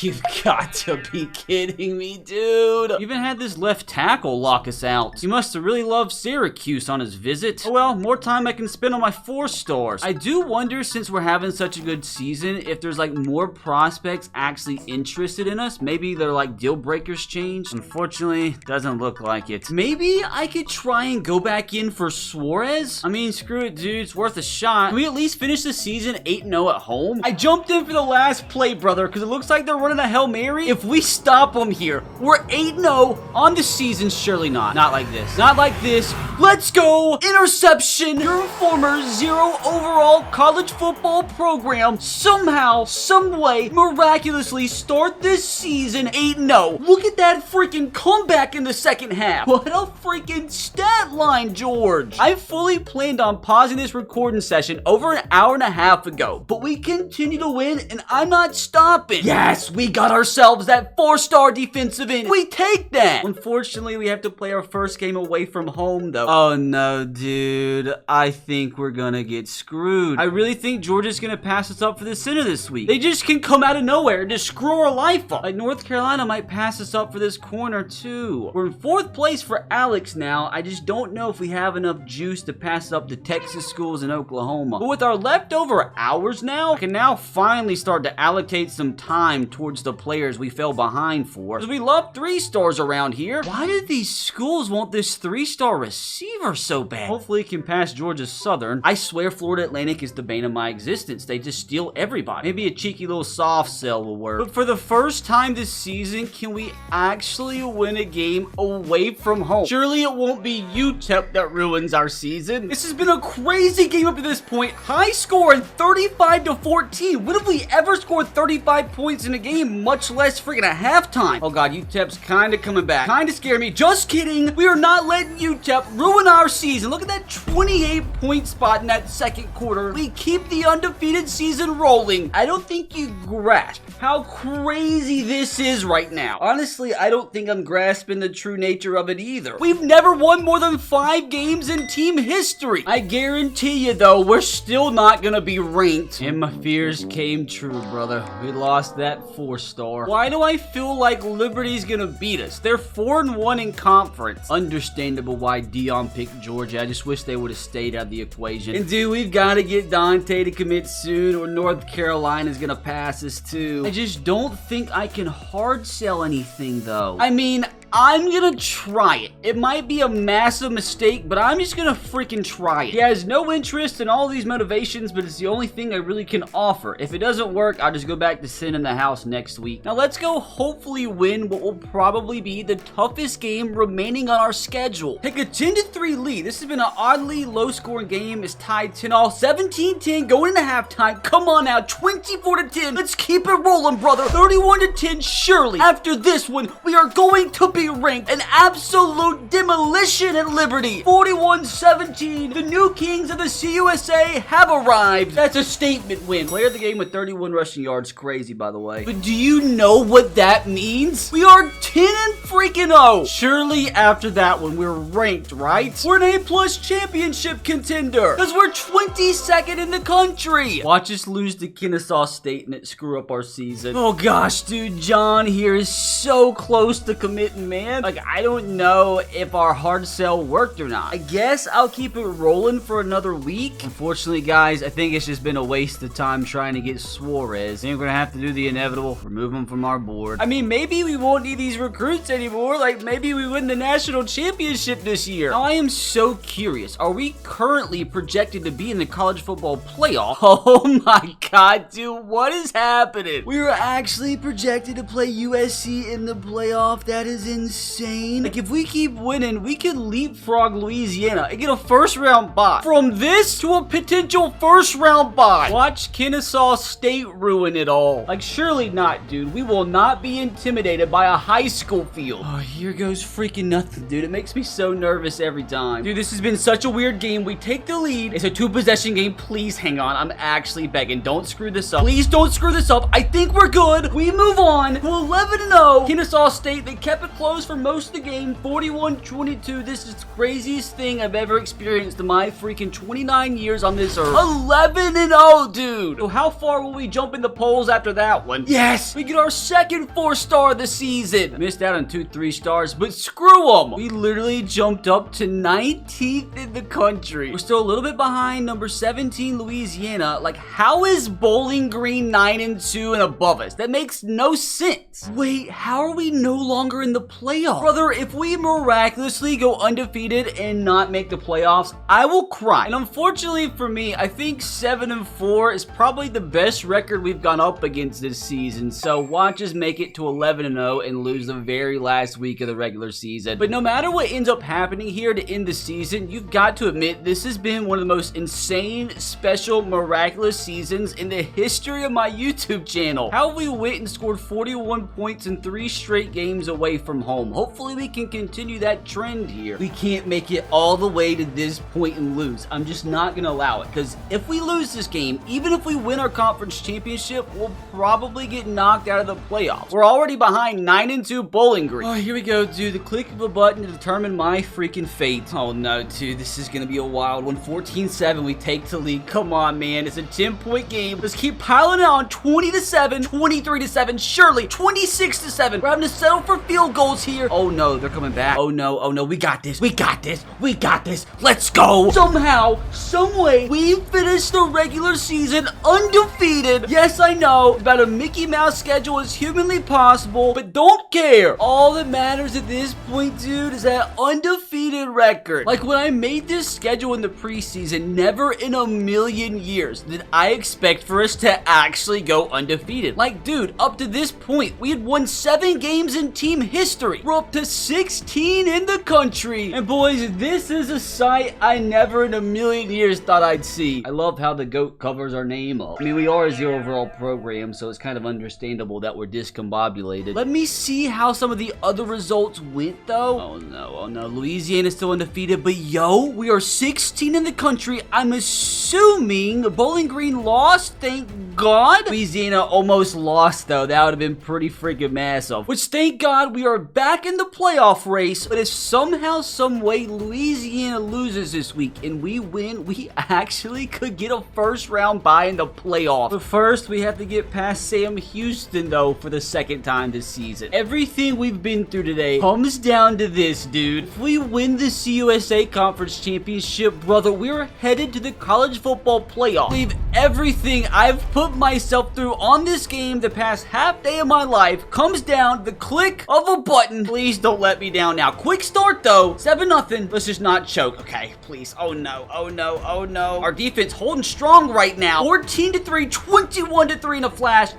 You've got to be kidding me, dude. You even had this left tackle lock us out. He must have really loved Syracuse on his visit. Oh, well, more time I can spend on my 4 stars. I do wonder, since we're having such a good season, if there's like more prospects actually interested in us. Maybe they're like deal breakers changed. Unfortunately, doesn't look like it. Maybe I could try and go back in for Suarez. I mean, screw it, dude. It's worth a shot. Can we at least finish the season 8-0 at home? I jumped in for the last play, brother, because it looks like they're running a Hail Mary. If we stop them here, we're 8-0 on the season. Surely not. Not like this. Not like this. Let's go. Interception. Your former 0 overall college football program somehow, someway, miraculously start this season 8-0. Look at that freaking comeback in the second half. What a freaking stat line, George. I fully planned on pausing this recording session over an hour and a half ago, but we continue to win, and I'm not stopping. Yes, we got ourselves that 4-star defensive end. We take that. Unfortunately, we have to play our first game away from home, though. Oh, no, dude. I think we're gonna get screwed. I really think Georgia's gonna pass us up for the center this week. They just can come out of nowhere and just screw our life up. Like, North Carolina might pass us up for this corner, too. We're in 4th place for Alex now. I just don't know if we have enough juice to pass up the Texas schools in Oklahoma. But with our leftover hours now, I can now finally start to allocate some time towards the players we fell behind for. Because we love 3-stars around here. Why do these schools want this 3-star receiver so bad? Hopefully it can pass Georgia Southern. I swear Florida Atlantic is the bane of my existence. They just steal everybody. Maybe a cheeky little soft sell will work. But for the first time this season, can we actually win a game away from home? Surely it won't be UTEP that ruins our season. This has been a crazy game up to this point. High scoring 35-14. When have we ever scored 35 points in a game, much less freaking a halftime? Oh god, UTEP's kind of coming back. Kind of scare me. Just kidding. We are not letting UTEP ruin our season. Look at that 28-point spot in that second quarter. We keep the undefeated season rolling. I don't think you grasp how crazy this is right now. Honestly, I don't think I'm grasping the true nature of it either. We've never won more than 5 games in team history. I guarantee you, though, we're still not gonna be ranked. And my fears came true, brother. We lost that 4-star. Why do I feel like Liberty's gonna beat us? They're 4-1 in conference. Understandable why Dion picked Georgia. I just wish they would have stayed out of the equation. And dude, we've got to get Dante to commit soon, or North Carolina's gonna pass us too. I just don't think I can hard sell anything, though. I mean, I'm gonna try it. It might be a massive mistake, but I'm just gonna freaking try it. He has no interest in all these motivations, but it's the only thing I really can offer. If it doesn't work, I'll just go back to sitting in the house next week. Now let's go hopefully win what will probably be the toughest game remaining on our schedule. Take a 10-3 lead. This has been an oddly low-scoring game. It's tied 10-all, 17-10 going into halftime. Come on now, 24-10. Let's keep it rolling, brother. 31-10. Surely after this one, we are going to be ranked. An absolute demolition at Liberty. 41-17. The new kings of the CUSA have arrived. That's a statement win. Player of the game with 31 rushing yards. Crazy, by the way. But do you know what that means? We are 10-0. Surely after that one, we're ranked, right? We're an A+ championship contender. Because we're 22nd in the country. Watch us lose to Kennesaw State and it screw up our season. Oh gosh, dude. John here is so close to committing, man. Like, I don't know if our hard sell worked or not. I guess I'll keep it rolling for another week. Unfortunately, guys, I think it's just been a waste of time trying to get Suarez. I think we're gonna have to do the inevitable. Remove him from our board. I mean, maybe we won't need these recruits anymore. Like, maybe we win the national championship this year. Now, I am so curious. Are we currently projected to be in the college football playoff? Oh my god, dude. What is happening? We were actually projected to play USC in the playoff. That is insane. insane? Like, if we keep winning, we could leapfrog Louisiana and get a first-round bye. From this to a potential first-round bye. Watch Kennesaw State ruin it all. Like, surely not, dude. We will not be intimidated by a high school field. Oh, here goes freaking nothing, dude. It makes me so nervous every time. Dude, this has been such a weird game. We take the lead. It's a 2-possession game. Please hang on. I'm actually begging. Don't screw this up. Please don't screw this up. I think we're good. We move on to 11-0. Kennesaw State, they kept it close for most of the game. 41-22. This is the craziest thing I've ever experienced in my freaking 29 years on this earth. 11-0, dude. So how far will we jump in the polls after that one? Yes, we get our second 4-star of the season. Missed out on 2 3-stars, but screw them. We literally jumped up to 19th in the country. We're still a little bit behind number 17, Louisiana. Like, how is Bowling Green 9-2 and above us? That makes no sense. Wait, how are we no longer in the playoffs? Brother, if we miraculously go undefeated and not make the playoffs, I will cry. And unfortunately for me, I think 7-4 is probably the best record we've gone up against this season. So watch us make it to 11-0 and lose the very last week of the regular season. But no matter what ends up happening here to end the season, you've got to admit this has been one of the most insane, special, miraculous seasons in the history of my YouTube channel. How we went and scored 41 points in 3 straight games away from home. Hopefully we can continue that trend here. We can't make it all the way to this point and lose. I'm just not gonna allow it, because if we lose this game, even if we win our conference championship, we'll probably get knocked out of the playoffs. We're already behind 9-2 Bowling Green. Oh, here we go, dude. The click of a button to determine my freaking fate. Oh no, dude, this is gonna be a wild one. 14-7, we take the lead. Come on, man. It's a 10-point game. Let's keep piling it on. 20-7, 23-7, surely 26-7. We're having to settle for field goals here. Oh no, they're coming back. Oh no, oh no. We got this. We got this. We got this. Let's go. Somehow, someway, we finished the regular season undefeated. Yes, I know. It's about a Mickey Mouse schedule as humanly possible, but don't care. All that matters at this point, dude, is that undefeated record. Like, when I made this schedule in the preseason, never in a million years did I expect for us to actually go undefeated. Like, dude, up to this point, we had won 7 games in team history. We're up to 16 in the country. And boys, this is a sight I never in a million years thought I'd see. I love how the GOAT covers our name up. I mean, we are a 0 overall program, so it's kind of understandable that we're discombobulated. Let me see how some of the other results went, though. Oh no, oh no. Louisiana's still undefeated, but yo, we are 16 in the country. I'm assuming Bowling Green lost, thank God. Louisiana almost lost, though. That would have been pretty freaking massive. Which, thank God, we are back in the playoff race. But if somehow, some way, Louisiana loses this week and we win, we actually could get a first-round bye in the playoff. But first, we have to get past Sam Houston, though, for the second time this season. Everything we've been through today comes down to this, dude. If we win the CUSA Conference Championship, brother, we're headed to the college football playoff. Leave everything I've put myself through on this game the past half day of my life comes down to the click of a button. Please don't let me down now. Quick start, though. 7-0. Let's just not choke. Okay, please. Oh no. Oh no. Oh no. Our defense holding strong right now. 14-3, 21-3 in a flash.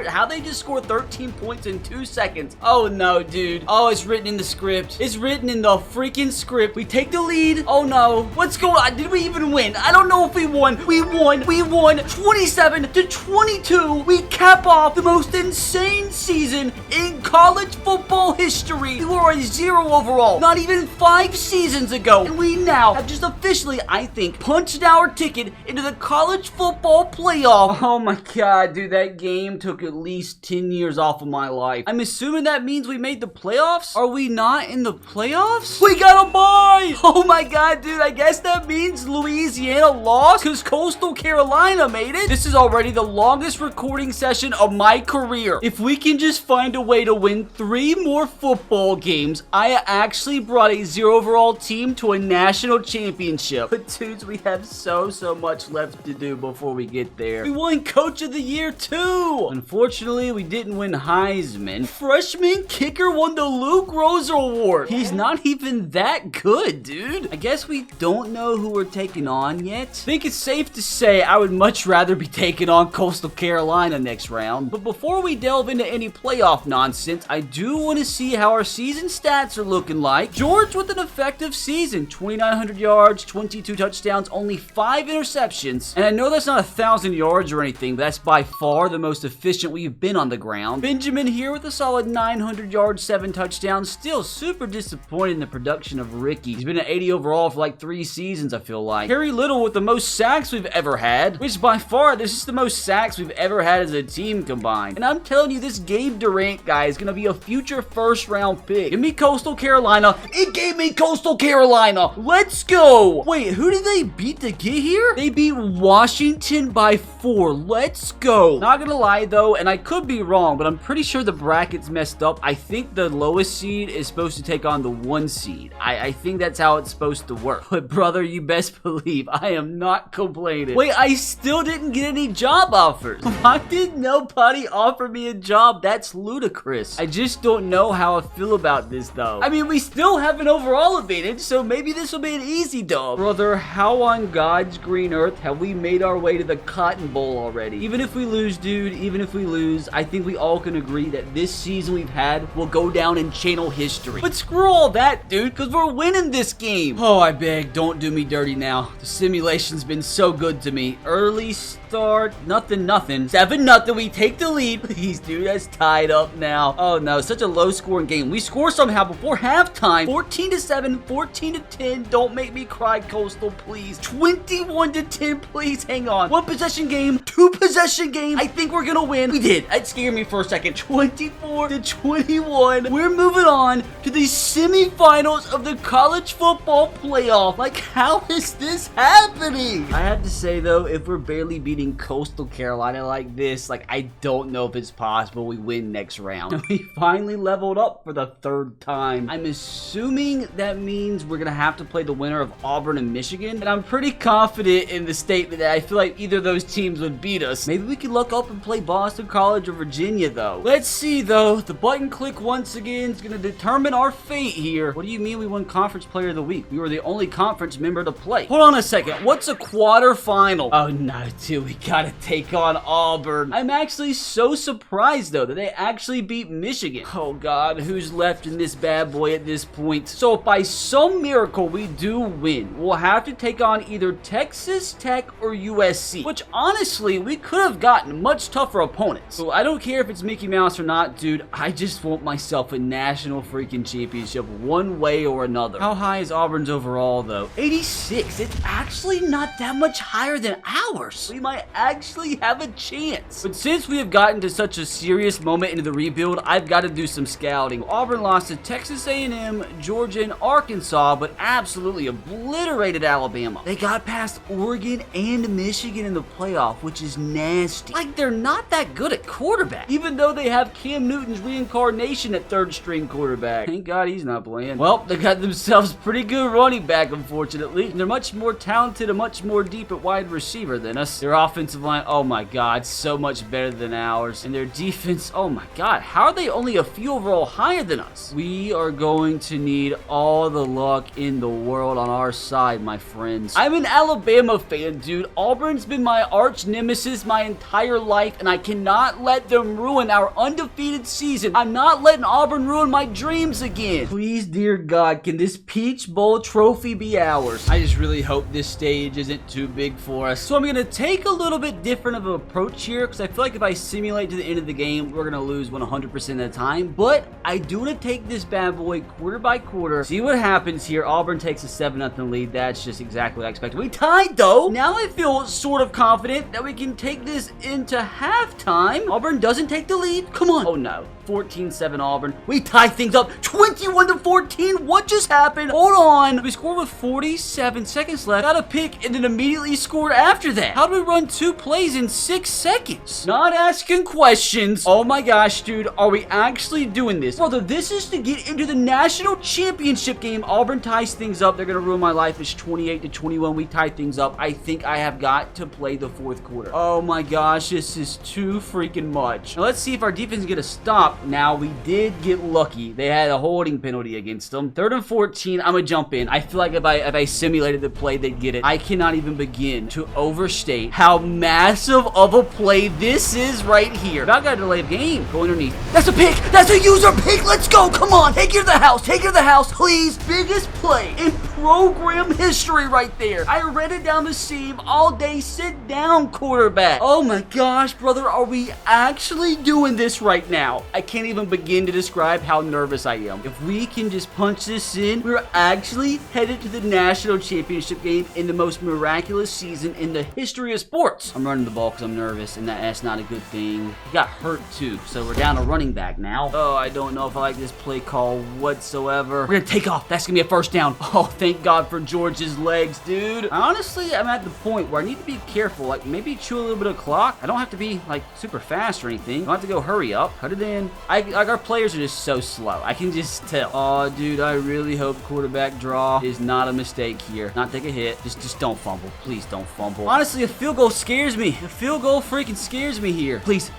How they just scored 13 points in 2 seconds. Oh no, dude. Oh, it's written in the script. It's written in the freaking script. We take the lead. Oh no. What's going on? Did we even win? I don't know if we won. We won. We won. 27-22. We cap off the most insane season in college football history. We were a 0 overall not even 5 seasons ago, and we now have just officially, I think, punched our ticket into the college football playoff. Oh my god, dude, that game took at least 10 years off of my life. I'm assuming that means we made the playoffs? Are we not in the playoffs? We got a bye! Oh my god, dude, I guess that means Louisiana lost because Coastal Carolina made it. This is already the longest recording session of my career. If we can just find a way to win 3 more football games, I actually brought a 0 overall team to a national championship. But dudes, we have so much left to do before we get there. We won Coach of the Year too. Unfortunately, we didn't win Heisman. Freshman kicker won the Luke Rose Award. He's not even that good, dude. I guess we don't know who we're taking on yet. I think it's safe to say I would much much rather be taking on Coastal Carolina next round. But before we delve into any playoff nonsense, I do want to see how our season stats are looking like. George with an effective season, 2,900 yards, 22 touchdowns, only 5 interceptions. And I know that's not 1,000 yards or anything, but that's by far the most efficient we've been on the ground. Benjamin here with a solid 900 yards, 7 touchdowns. Still super disappointed in the production of Ricky. He's been at 80 overall for like 3 seasons, I feel like. Harry Little with the most sacks we've ever had, which by far, this is the most sacks we've ever had as a team combined. And I'm telling you, this Gabe Durant guy is going to be a future first-round pick. Give me Coastal Carolina. It gave me Coastal Carolina. Let's go. Wait, who did they beat to get here? They beat Washington by 4. Let's go. Not gonna lie though, and I could be wrong, but I'm pretty sure the bracket's messed up. I think the lowest seed is supposed to take on the 1 seed. I think that's how it's supposed to work. But brother, you best believe I am not complaining. Wait, I still didn't get any job offers. Why did nobody offer me a job? That's ludicrous. I just don't know how I feel about this though. I mean, we still have an overall advantage, so maybe this will be an easy dub. Brother, how on God's green earth have we made our way to the Cotton Bowl already? Even if we lose, dude, even if we lose, I think we all can agree that this season we've had will go down in channel history. But screw all that, dude, because we're winning this game. Oh, I beg, don't do me dirty now. The simulation's been so good to me. Early start, nothing. 7-0, we take the lead. Please, dude, that's tied up now. Oh no, such a low scoring game. We score somehow before halftime. 14-7, 14-10. Don't make me cry, Coastal, please. 21-10, please. Hang on. 1 possession game, 2 possession game. I think we're gonna win. We did. That scared me for a second. 24-21. We're moving on to the semifinals of the college football playoff. Like, how is this happening? I have to say though, if we're barely beating Coastal Carolina like this, like, I don't know if it's possible we win next round. We finally leveled up for the 3rd time. I'm assuming that means we're gonna have to play the winner of Auburn and Michigan, and I'm pretty confident in the statement that I feel like either of those teams would beat us. Maybe we could look up and play Boston College or Virginia though. Let's see though. The button click once again is gonna determine our fate here. What do you mean we won Conference Player of the Week? We were the only conference member to play. Hold on a second. What's a quarterfinal? Oh no, dude, we gotta take on Auburn. I'm actually so surprised though that they actually beat Michigan. Oh god, who's left in this bad boy at this point? So if by some miracle we do win, we'll have to take on either Texas Tech or USC, which honestly we could have gotten much tougher opponents. So I don't care if it's Mickey Mouse or not, dude. I just want myself a national freaking championship one way or another. How high is Auburn's overall though? 86. It's actually not that much higher than ours. We might actually have a chance. But since we have gotten to such a serious moment into the rebuild, I've got to do some scouting. Auburn lost to Texas A&M, Georgia, and Arkansas, but absolutely obliterated Alabama. They got past Oregon and Michigan in the playoff, which is nasty. Like, they're not that good at quarterback, even though they have Cam Newton's reincarnation at 3rd string quarterback. Thank God he's not playing. Well, they got themselves pretty good running back, unfortunately. And they're much more talented and much more deep at wide receiver than us. Their offensive line, oh my god, so much better than ours. And their defense, oh my god, how are they only a few overall higher than us? We are going to need all the luck in the world on our side, my friends. I'm an Alabama fan, dude. Auburn's been my arch nemesis my entire life, and I cannot let them ruin our undefeated season. I'm not letting Auburn ruin my dreams again. Please, dear God, can this Peach Bowl trophy be ours? I just really hope this stage isn't too big for us. So I'm going to take a little bit different of an approach here, because I feel like if I simulate to the end of the game, we're going to lose 100% of the time. But I do want to take this bad boy quarter by quarter, see what happens here. Auburn takes a 7-0 lead. That's just exactly what I expected. We tied though. Now I feel sort of confident that we can take this into halftime. Auburn doesn't take the lead. Come on. Oh no. 14-7 Auburn. We tie things up. 21-14. What just happened? Hold on. We scored with 47 seconds left. Got a pick and then immediately scored after that. How do we run 2 plays in 6 seconds? Not asking questions. Oh my gosh, dude. Are we actually doing this? Brother, this is to get into the national championship game. Auburn ties things up. They're going to ruin my life. It's 28-21. We tie things up. I think I have got to play the 4th quarter. Oh my gosh. This is too freaking much. Now let's see if our defense is going to stop. Now, we did get lucky. They had a holding penalty against them. 3rd and 14. I'm going to jump in. I feel like if I simulated the play, they'd get it. I cannot even begin to overstate how massive of a play this is right here. About got to delay the game. Go underneath. That's a pick. That's a user pick. Let's go. Come on. Take it to the house. Take it to the house, please. Biggest play in program history right there. I read it down the seam all day. Sit down, quarterback. Oh my gosh, brother. Are we actually doing this right now? I can't even begin to describe how nervous I am. If we can just punch this in, we're actually headed to the national championship game in the most miraculous season in the history of sports. I'm running the ball because I'm nervous, and that's not a good thing. He got hurt too, so we're down a running back now. Oh, I don't know if I like this play call whatsoever. We're gonna take off. That's gonna be a first down. Oh, thank God for George's legs, dude. Honestly, I'm at the point where I need to be careful. Like, maybe chew a little bit of clock. I don't have to be, like, super fast or anything. I don't have to go hurry up. Cut it in. Like, our players are just so slow. I can just tell. Oh, dude, I really hope quarterback draw is not a mistake here. Not take a hit. Just don't fumble. Please don't fumble. Honestly, a field goal scares me. A field goal freaking scares me here. Please.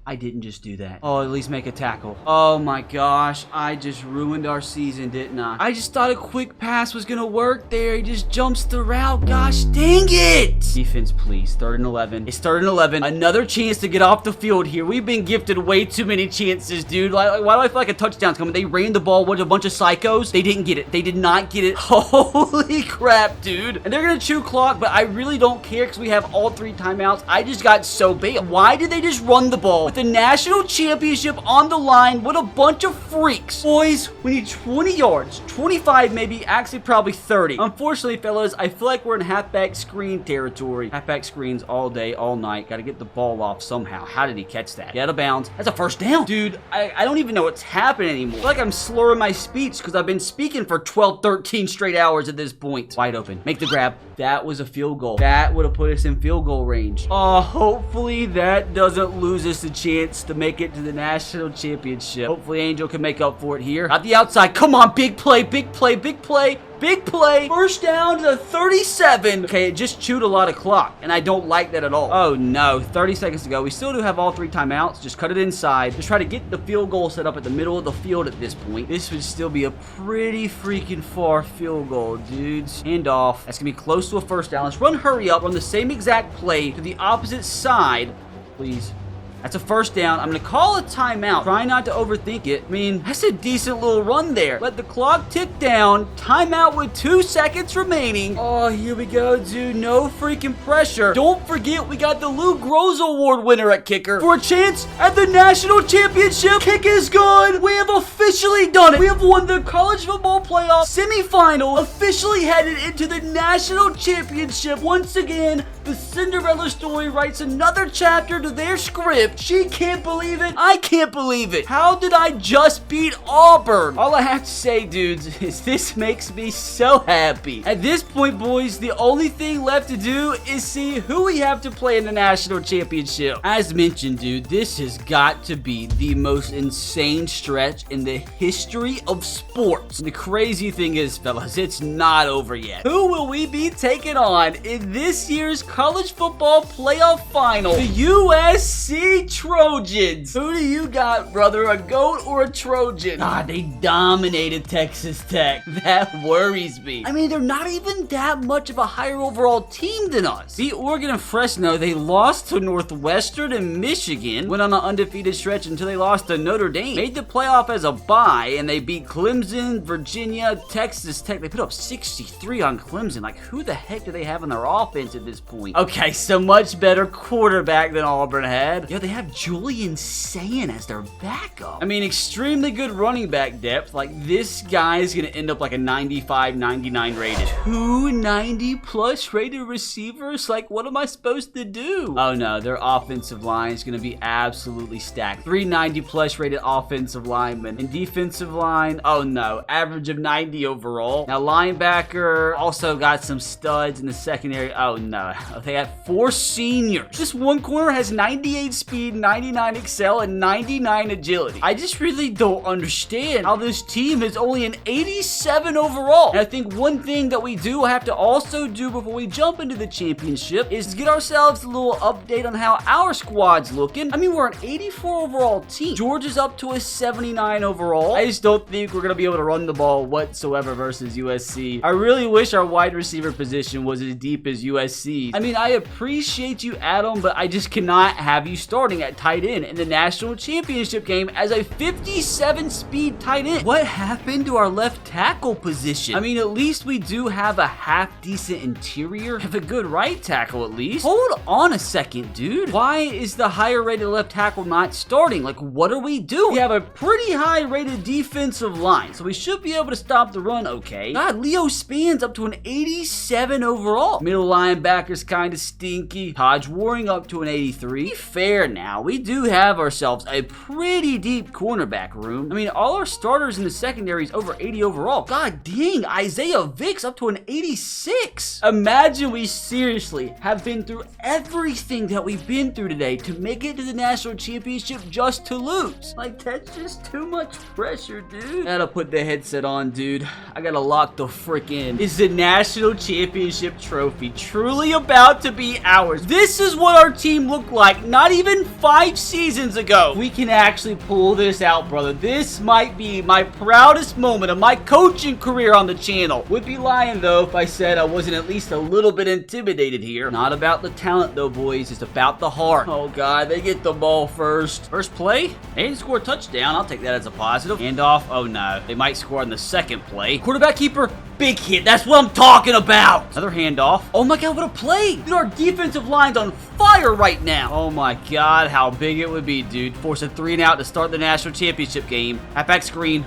I didn't just do that. Oh, at least make a tackle. Oh my gosh, I just ruined our season, didn't I? I just thought a quick pass was gonna work there. He just jumps the route. Gosh, dang it! Defense, please. 3rd and 11. It's 3rd and 11. Another chance to get off the field here. We've been gifted way too many chances, dude. Like, why do I feel like a touchdown's coming? They ran the ball with a bunch of psychos. They didn't get it. They did not get it. Holy crap, dude. And they're gonna chew clock, but I really don't care because we have all 3 timeouts. I just got so big. Why did they just run the ball with the national championship on the line with a bunch of freaks? Boys, we need 20 yards, 25 maybe, actually probably 30. Unfortunately, fellas, I feel like we're in halfback screen territory. Halfback screens all day, all night. Got to get the ball off somehow. How did he catch that? Get out of bounds. That's a first down. Dude, I don't even know what's happening anymore. I feel like I'm slurring my speech because I've been speaking for 12, 13 straight hours at this point. Wide open. Make the grab. That was a field goal. That would have put us in field goal range. Oh, hopefully that doesn't lose us a chance to make it to the national championship. Hopefully Angel can make up for it here. At the outside. Come on, big play, big play, big play. Big play. First down to the 37. Okay, it just chewed a lot of clock, and I don't like that at all. Oh, no. 30 seconds to go. We still do have all 3 timeouts. Just cut it inside. Just try to get the field goal set up at the middle of the field at this point. This would still be a pretty freaking far field goal, dudes. Hand off. That's going to be close to a first down. Let's run hurry up. Run the same exact play to the opposite side. Please. That's a first down. I'm going to call a timeout. Try not to overthink it. I mean, that's a decent little run there. Let the clock tick down. Timeout with 2 seconds remaining. Oh, here we go, dude. No freaking pressure. Don't forget, we got the Lou Groza Award winner at kicker for a chance at the national championship. Kick is good. We have officially done it. We have won the college football playoff semifinal. Officially headed into the national championship. Once again, the Cinderella story writes another chapter to their script. She can't believe it. I can't believe it. How did I just beat Auburn? All I have to say, dudes, is this makes me so happy. At this point, boys, the only thing left to do is see who we have to play in the national championship. As mentioned, dude, this has got to be the most insane stretch in the history of sports. The crazy thing is, fellas, it's not over yet. Who will we be taking on in this year's college football playoff final? The USC Trojans. Who do you got, brother? A GOAT or a Trojan? Ah, they dominated Texas Tech. That worries me. I mean, they're not even that much of a higher overall team than us. Beat Oregon and Fresno. They lost to Northwestern and Michigan. Went on an undefeated stretch until they lost to Notre Dame. Made the playoff as a bye, and they beat Clemson, Virginia, Texas Tech. They put up 63 on Clemson. Like, who the heck do they have in their offense at this point? Okay, so much better quarterback than Auburn had. Yeah, they have Julian Sayin as their backup. I mean, extremely good running back depth. Like, this guy is going to end up like a 95, 99 rated. 290 plus rated receivers? Like, what am I supposed to do? Oh no, their offensive line is going to be absolutely stacked. 390 plus rated offensive linemen. And defensive line, oh no, average of 90 overall. Now, linebacker also got some studs in the secondary. Oh no, they have 4 seniors. This one corner has 98 speed speed, 99 excel, and 99 agility. I just really don't understand how this team is only an 87 overall. And I think one thing that we do have to also do before we jump into the championship is get ourselves a little update on how our squad's looking. I mean, we're an 84 overall team. Georgia's up to a 79 overall. I just don't think we're going to be able to run the ball whatsoever versus USC. I really wish our wide receiver position was as deep as USC. I mean, I appreciate you, Adam, but I just cannot have you starting at tight end in the national championship game as a 57 speed tight end. What happened to our left tackle position? I mean, at least we do have a half decent interior. Have a good right tackle at least. Hold on a second, dude. Why is the higher rated left tackle not starting? Like, what are we doing? We have a pretty high rated defensive line, so we should be able to stop the run okay. God, Leo Span's up to an 87 overall. Middle linebacker's kind of stinky. Hodge Waring up to an 83. Be fair now, we do have ourselves a pretty deep cornerback room. I mean, all our starters in the secondary is over 80 overall. God dang, Isaiah Vicks up to an 86. Imagine we seriously have been through everything that we've been through today to make it to the national championship just to lose. Like, that's just too much pressure, dude. Gotta put the headset on, dude. I gotta lock the frick in. Is the national championship trophy truly about to be ours? This is what our team looked like not even 5 seasons ago. We can actually pull this out, brother. This might be my proudest moment of my coaching career on the channel. Would be lying, though, if I said I wasn't at least a little bit intimidated here. Not about the talent, though, boys. It's about the heart. Oh, God. They get the ball first. First play? They didn't score a touchdown. I'll take that as a positive. Handoff. Oh, no. They might score on the second play. Quarterback keeper. Big hit. That's what I'm talking about. Another handoff. Oh, my God. What a play. Dude, our defensive line's on fire right now. Oh, my God. How big it would be, dude. Force a 3-and-out to start the national championship game. Halfback screen.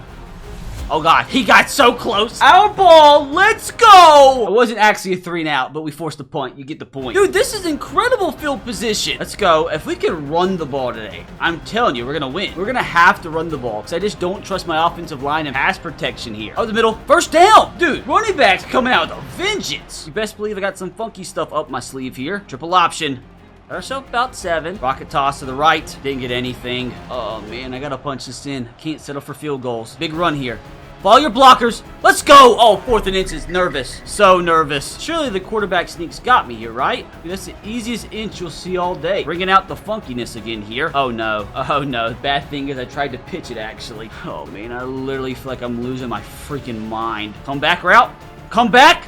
Oh, God. He got so close. Our ball. Let's go. It wasn't actually a 3-and-out, but we forced the punt. You get the point. Dude, this is incredible field position. Let's go. If we can run the ball today, I'm telling you, we're going to win. We're going to have to run the ball because I just don't trust my offensive line and pass protection here. Oh, the middle. First down. Dude, running back's coming out with a vengeance. You best believe I got some funky stuff up my sleeve here. Triple option. Got ourselves about 7. Rocket toss to the right. Didn't get anything. Oh, man, I got to punch this in. Can't settle for field goals. Big run here. Follow your blockers. Let's go. Oh, 4th and inches. Nervous. So nervous. Surely the quarterback sneaks got me here, right? That's the easiest inch you'll see all day. Bringing out the funkiness again here. Oh, no. Oh, no. The bad thing is I tried to pitch it, actually. Oh, man. I literally feel like I'm losing my freaking mind. Come back route. Come back.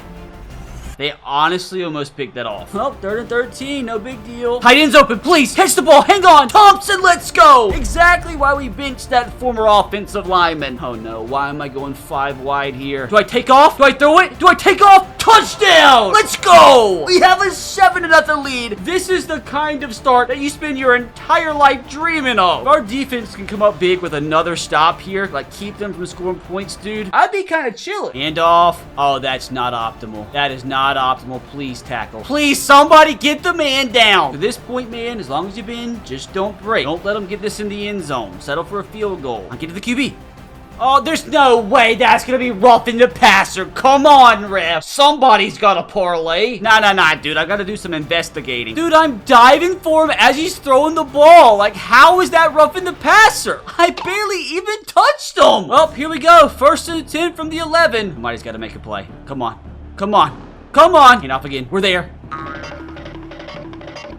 They honestly almost picked that off. Oh, 3rd and 13. No big deal. Tight end's open. Please. Catch the ball. Hang on. Thompson, let's go. Exactly why we benched that former offensive lineman. Oh, no. Why am I going 5 wide here? Do I take off? Do I throw it? Do I take off? Touchdown. Let's go. We have a 7-0 lead. This is the kind of start that you spend your entire life dreaming of. If our defense can come up big with another stop here, like keep them from scoring points, dude, I'd be kind of chilling. Handoff. Oh, that's not optimal. That is not optimal. Please tackle. Please, somebody get the man down. To this point, man, as long as you bend, just don't break. Don't let them get this in the end zone. Settle for a field goal. I'll get to the QB. Oh, there's no way that's going to be roughing the passer. Come on, ref. Somebody's got to parlay. Nah, dude. I got to do some investigating. Dude, I'm diving for him as he's throwing the ball. Like, how is that roughing the passer? I barely even touched him. Well, here we go. 1st and 10 from the 11. Somebody's got to make a play. Come on. Come on. Come on. Hand off again. We're there.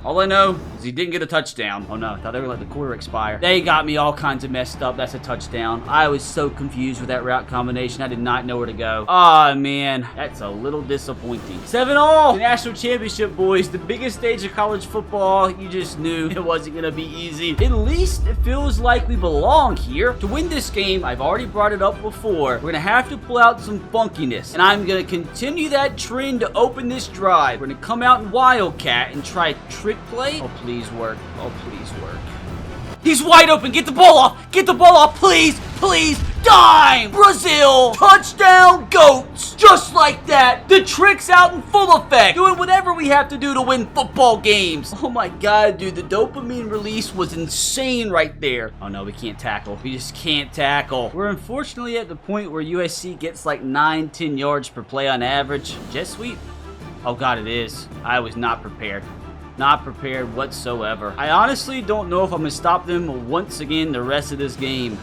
All I know is he didn't get a touchdown. Oh, no. I thought they were letting the quarter expire. They got me all kinds of messed up. That's a touchdown. I was so confused with that route combination. I did not know where to go. Oh, man. That's a little disappointing. 7-all. The national championship, boys. The biggest stage of college football. You just knew it wasn't going to be easy. At least it feels like we belong here. To win this game, I've already brought it up before. We're going to have to pull out some funkiness. And I'm going to continue that trend to open this drive. We're going to come out in Wildcat and try trick play. Oh, please work. Oh, please work. He's wide open. Get the ball off. Get the ball off. Please. Please. Dime. Brazil. Touchdown. Goats. Just like that. The trick's out in full effect. Doing whatever we have to do to win football games. Oh my God, dude. The dopamine release was insane right there. Oh no, we can't tackle. We just can't tackle. We're unfortunately at the point where USC gets like 9-10 yards per play on average. Jet sweep. Oh God, it is. I was not prepared. Not prepared whatsoever. I honestly don't know if I'm going to stop them once again the rest of this game.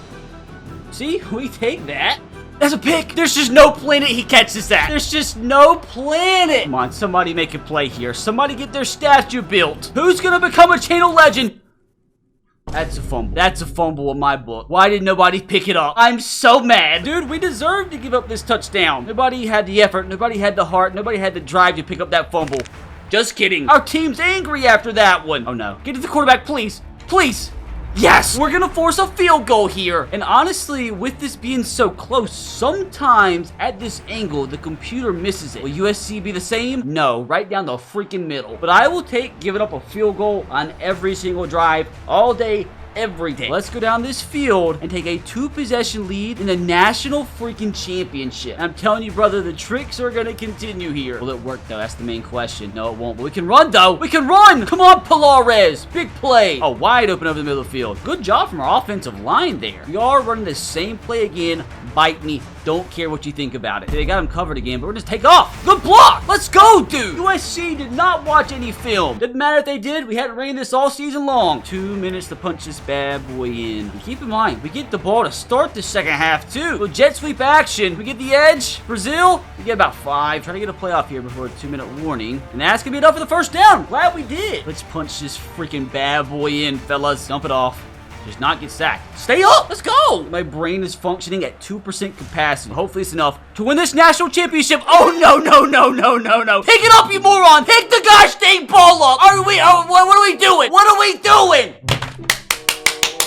See, we take that. That's a pick. There's just no planet he catches that. There's just no planet. Come on, somebody make a play here. Somebody get their statue built. Who's going to become a channel legend? That's a fumble. That's a fumble in my book. Why did nobody pick it up? I'm so mad. Dude, we deserve to give up this touchdown. Nobody had the effort. Nobody had the heart. Nobody had the drive to pick up that fumble. Just kidding. Our team's angry after that one. Oh, no. Get to the quarterback, please. Please. Yes! We're gonna force a field goal here. And honestly, with this being so close, sometimes at this angle, the computer misses it. Will USC be the same? No, right down the freaking middle. But I will take giving up a field goal on every single drive, all day, every day. Let's go down this field and take a 2-possession lead in the national freaking championship. And I'm telling you, brother, the tricks are gonna continue here. Will it work, though? That's the main question. No, it won't. But we can run, though. We can run! Come on, Pilares. Big play. Oh, wide open over the middle of the field. Good job from our offensive line there. We are running the same play again. Bite me. Don't care what you think about it. They got him covered again, but we're just take off. Good block. Let's go, dude. USC did not watch any film. Didn't matter if they did. We hadn't ran this all season long. 2 minutes to punch this bad boy in. And keep in mind, we get the ball to start the second half, too. So jet sweep action. We get the edge. Brazil, we get about 5. Trying to get a playoff here before a 2-minute warning. And that's going to be enough for the first down. Glad we did. Let's punch this freaking bad boy in, fellas. Dump it off. Does not get sacked. Stay up. Let's go. My brain is functioning at 2% capacity. Hopefully it's enough to win this national championship. Oh, no, no, no, no, no, no. Pick it up, you moron. Pick the gosh dang ball up. What are we doing? What are we doing?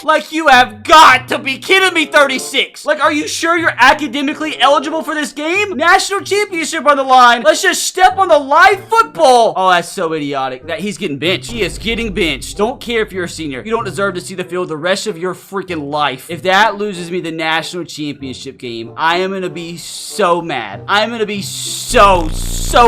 Like, you have got to be kidding me, 36. Like, are you sure you're academically eligible for this game? National championship on the line. Let's just step on the live football. Oh, that's so idiotic. That he's getting benched. He is getting benched. Don't care if you're a senior. You don't deserve to see the field the rest of your freaking life. If that loses me the national championship game, I am going to be so mad. I'm going to be so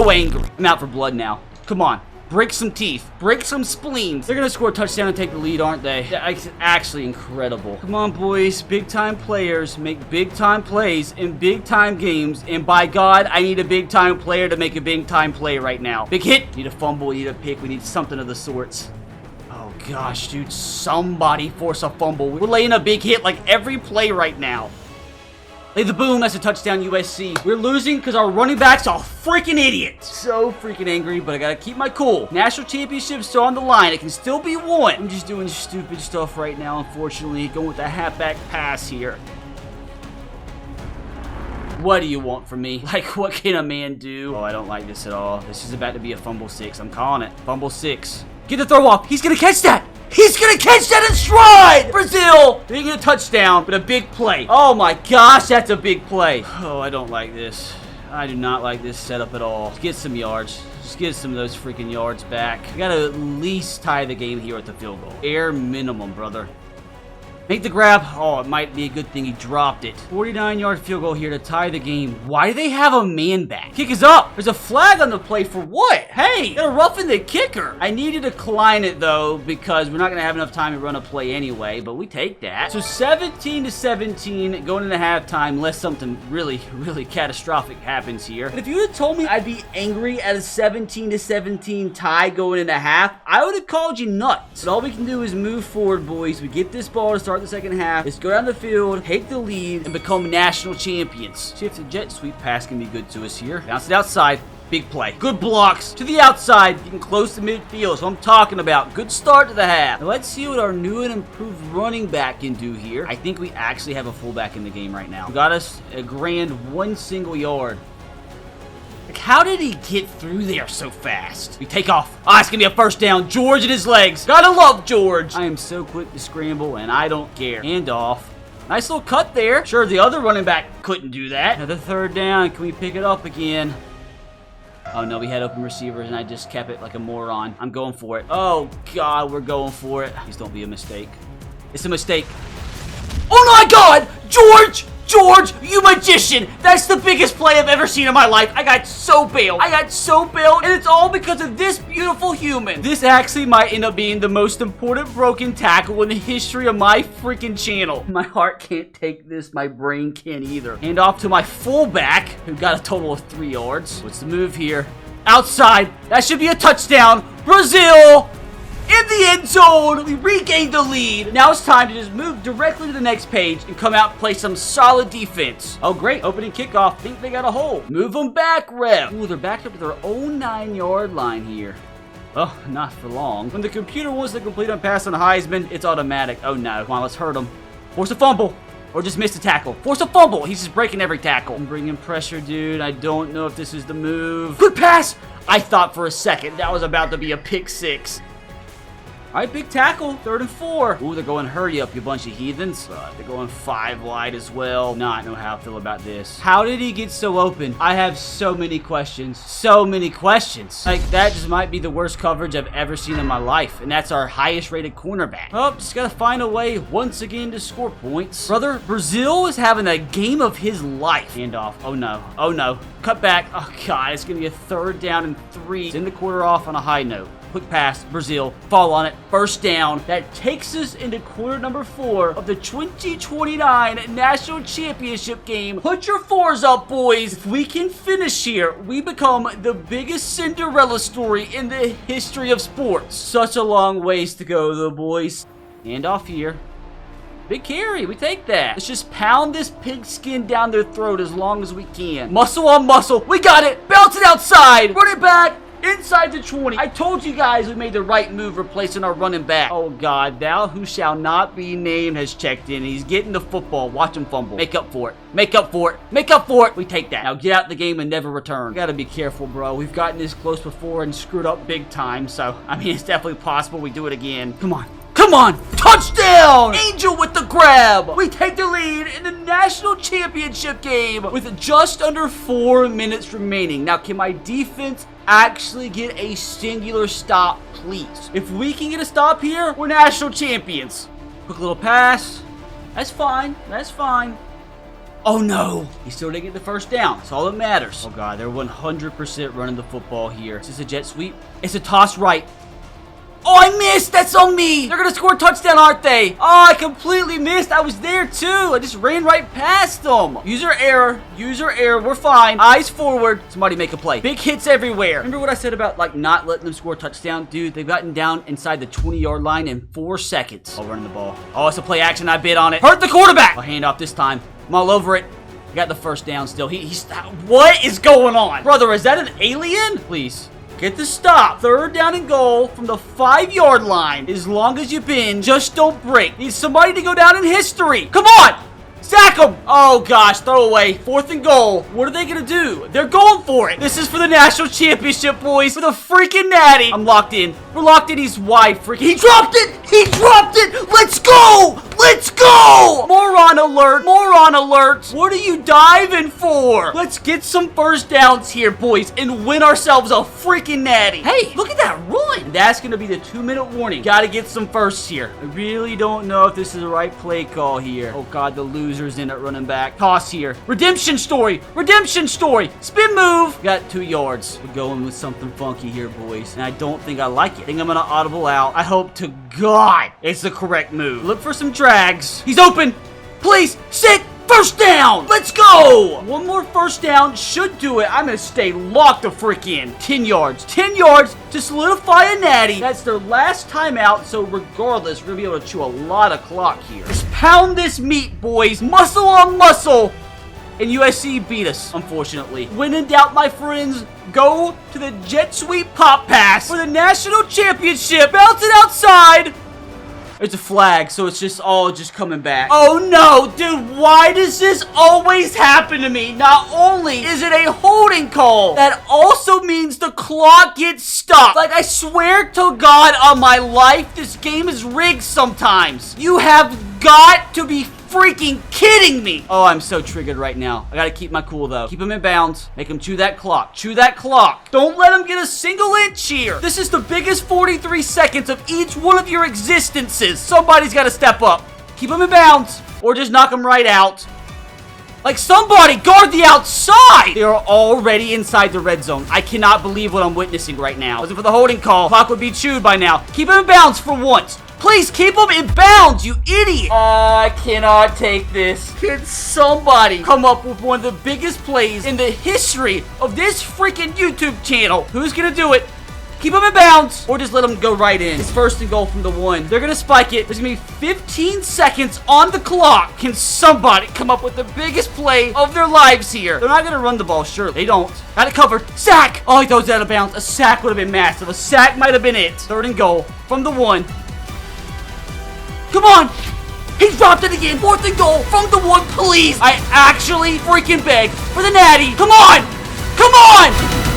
angry. I'm out for blood now. Come on. Break some teeth. Break some spleens. They're going to score a touchdown and take the lead, aren't they? That's actually incredible. Come on, boys. Big-time players make big-time plays in big-time games. And by God, I need a big-time player to make a big-time play right now. Big hit. Need a fumble. We need a pick. We need something of the sorts. Oh, gosh, dude. Somebody force a fumble. We're laying a big hit like every play right now. Lay the boom, that's a touchdown, USC. We're losing because our running back's a freaking idiot. So freaking angry, but I gotta keep my cool. National championship's still on the line. It can still be won. I'm just doing stupid stuff right now, unfortunately. Going with the halfback pass here. What do you want from me? Like, what can a man do? Oh, I don't like this at all. This is about to be a fumble 6. I'm calling it. Fumble 6. Get the throw off. He's gonna catch that. He's gonna catch that in stride! Brazil! They get a touchdown, but a big play. Oh my gosh, that's a big play. Oh, I don't like this. I do not like this setup at all. Get some yards. Just get some of those freaking yards back. We gotta at least tie the game here with the field goal. Bare minimum, brother. Make the grab. Oh, it might be a good thing he dropped it. 49-yard field goal here to tie the game. Why do they have a man back? Kick is up. There's a flag on the play for what? Hey, gotta roughen the kicker. I need to decline it, though, because we're not going to have enough time to run a play anyway, but we take that. So 17-17 going into halftime unless something really catastrophic happens here. But if you had told me I'd be angry at a 17-17 tie going into half, I would have called you nuts. But all we can do is move forward, boys. We get this ball to start the second half. Let's go down the field, take the lead, and become national champions. See if the jet sweep pass can be good to us here. Bounce it outside. Big play. Good blocks to the outside, getting close to midfield. So I'm talking about good start to the half. Now let's see what our new and improved running back can do here. I think we actually have a fullback in the game right now. We got us a grand 1 single yard. Like, how did he get through there so fast? We take off. Ah, it's gonna be a first down. George and his legs. Gotta love George. I am so quick to scramble, and I don't care. Hand off. Nice little cut there. Sure, the other running back couldn't do that. Another third down. Can we pick it up again? Oh, no, we had open receivers, and I just kept it like a moron. I'm going for it. Oh, God, we're going for it. Please don't be a mistake. It's a mistake. Oh, my God! George! George, you magician! That's the biggest play I've ever seen in my life. I got so bailed. And it's all because of this beautiful human. This actually might end up being the most important broken tackle in the history of my freaking channel. My heart can't take this. My brain can't either. Hand off to my fullback, who got a total of 3 yards. What's the move here? Outside. That should be a touchdown. Brazil! in the end zone. We regained the lead. Now it's time to just move directly to the next page and come out and play some solid defense. Oh, great. Opening kickoff. Think they got a hole. Move them back, ref. Ooh, they're backed up to their own 9-yard line here. Oh, not for long. When the computer wants to complete a pass on Heisman, it's automatic. Oh, no. Come on, let's hurt him. Force a fumble. Or just miss a tackle. Force a fumble. He's just breaking every tackle. I'm bringing pressure, dude. I don't know if this is the move. Quick pass. I thought for a second that was about to be a pick six. All right, big tackle, 3rd and 4. Ooh, they're going hurry up, you bunch of heathens. They're going 5 wide as well. Not know how I feel about this. How did he get so open? I have so many questions. So many questions. Like, that just might be the worst coverage I've ever seen in my life. And that's our highest rated cornerback. Oh, just gotta find a way once again to score points. Brother, Brazil is having a game of his life. Handoff. Oh, no. Oh, no. Cut back. Oh, God. It's gonna be a 3rd down and 3. Send the quarter off on a high note. Quick pass, Brazil, fall on it, 1st down. That takes us into quarter number 4 of the 2029 National Championship game. Put your 4s up, boys. If we can finish here, we become the biggest Cinderella story in the history of sports. Such a long ways to go, though, boys. Hand off here. Big carry, we take that. Let's just pound this pigskin down their throat as long as we can. Muscle on muscle, we got it. Bounce it outside, run it back. Inside the 20. I told you guys we made the right move replacing our running back. Oh, God. Thou who shall not be named has checked in. He's getting the football. Watch him fumble. Make up for it. Make up for it. Make up for it. We take that. Now get out the game and never return. We gotta be careful, bro. We've gotten this close before and screwed up big time. So, I mean, it's definitely possible we do it again. Come on. Come on! Touchdown! Angel with the grab! We take the lead in the National Championship game with just under 4 minutes remaining. Now, can my defense actually get a singular stop, please? If we can get a stop here, we're national champions. Quick little pass. That's fine. That's fine. Oh, no. He still didn't get the 1st down. That's all that matters. Oh, God. They're 100% running the football here. Is this a jet sweep? It's a toss right. Oh, I missed! That's on me! They're gonna score a touchdown, aren't they? Oh, I completely missed. I was there, too. I just ran right past them. User error. User error. We're fine. Eyes forward. Somebody make a play. Big hits everywhere. Remember what I said about, like, not letting them score a touchdown? Dude, they've gotten down inside the 20-yard line in 4 seconds. Oh, running the ball. Oh, it's a play action. I bid on it. Hurt the quarterback! I'll hand off this time. I'm all over it. I got the 1st down still. He's... What is going on? Brother, is that an alien? Please. Get the stop. 3rd down and goal from the 5-yard line. As long as you bend, just don't break. Need somebody to go down in history. Come on! Sack him! Oh, gosh. Throw away. 4th and goal. What are they going to do? They're going for it. This is for the National Championship, boys. For the freaking natty. I'm locked in. We're locked in. He's wide. Freaking. He dropped it! He dropped it! Let's go! Let's go! Moron alert! Moron alert! What are you diving for? Let's get some 1st downs here, boys, and win ourselves a freaking natty. Hey, look at that run! That's going to be the 2-minute warning. Got to get some firsts here. I really don't know if this is the right play call here. Oh, God, the loser's in at running back. Toss here. Redemption story! Redemption story! Spin move! Got 2 yards. We're going with something funky here, boys, and I don't think I like it. I think I'm going to audible out. I hope to God it's the correct move. Look for some drags. He's open. Please, sit. 1st down. Let's go. 1 more 1st down should do it. I'm going to stay locked the frick in. 10 yards. 10 yards to solidify a natty. That's their last timeout, so regardless, we're going to be able to chew a lot of clock here. Just pound this meat, boys. Muscle on muscle. And USC beat us, unfortunately. When in doubt, my friends, go to the jet sweep pop pass for the national championship. Bounce it outside. It's a flag, so it's just all coming back. Oh, no, dude, why does this always happen to me? Not only is it a holding call, that also means the clock gets stopped. Like, I swear to God on my life, this game is rigged sometimes. You have got to be freaking kidding me. Oh, I'm so triggered right now. I gotta keep my cool, though. Keep him in bounds. Make him chew that clock. Chew that clock. Don't let him get a single inch here. This is the biggest 43 seconds of each one of your existences. Somebody's gotta step up. Keep him in bounds, or just knock him right out. Like, somebody guard the outside! They are already inside the red zone. I cannot believe what I'm witnessing right now. Wasn't for the holding call. Clock would be chewed by now. Keep him in bounds for once. Please keep him in bounds, you idiot! I cannot take this. Can somebody come up with one of the biggest plays in the history of this freaking YouTube channel? Who's gonna do it? Keep him in bounds, or just let him go right in. It's 1st and goal from the 1. They're gonna spike it. There's gonna be 15 seconds on the clock. Can somebody come up with the biggest play of their lives here? They're not gonna run the ball, sure. They don't. Got it covered. Sack! Oh, he throws it out of bounds. A sack would have been massive. A sack might have been it. 3rd and goal from the 1. Come on! He dropped it again. 4th and goal from the 1, please. I actually freaking beg for the natty. Come on! Come on!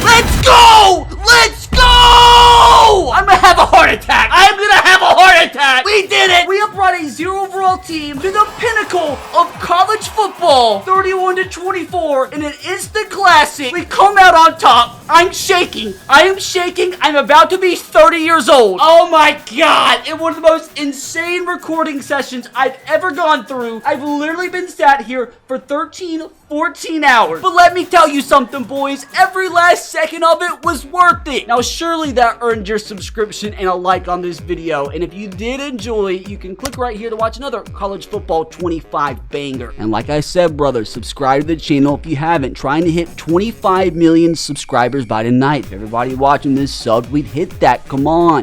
Let's go! Let's go! I'm gonna have a heart attack. I'm gonna have a heart attack. We did it. We have brought a 0 overall team to the pinnacle of college football. 31-24 in an instant classic. We come out on top. I'm shaking. I am shaking. I'm about to be 30 years old. Oh my God. In one of the most insane recording sessions I've ever gone through. I've literally been sat here for 14 hours. But let me tell you something, boys. Every last second of it was worth it. Now, surely that earned your subscription and a like on this video. And if you did enjoy, you can click right here to watch another College Football 25 banger. And like I said, brothers, subscribe to the channel if you haven't. Trying to hit 25 million subscribers by tonight. If everybody watching this subbed, we'd hit that. Come on.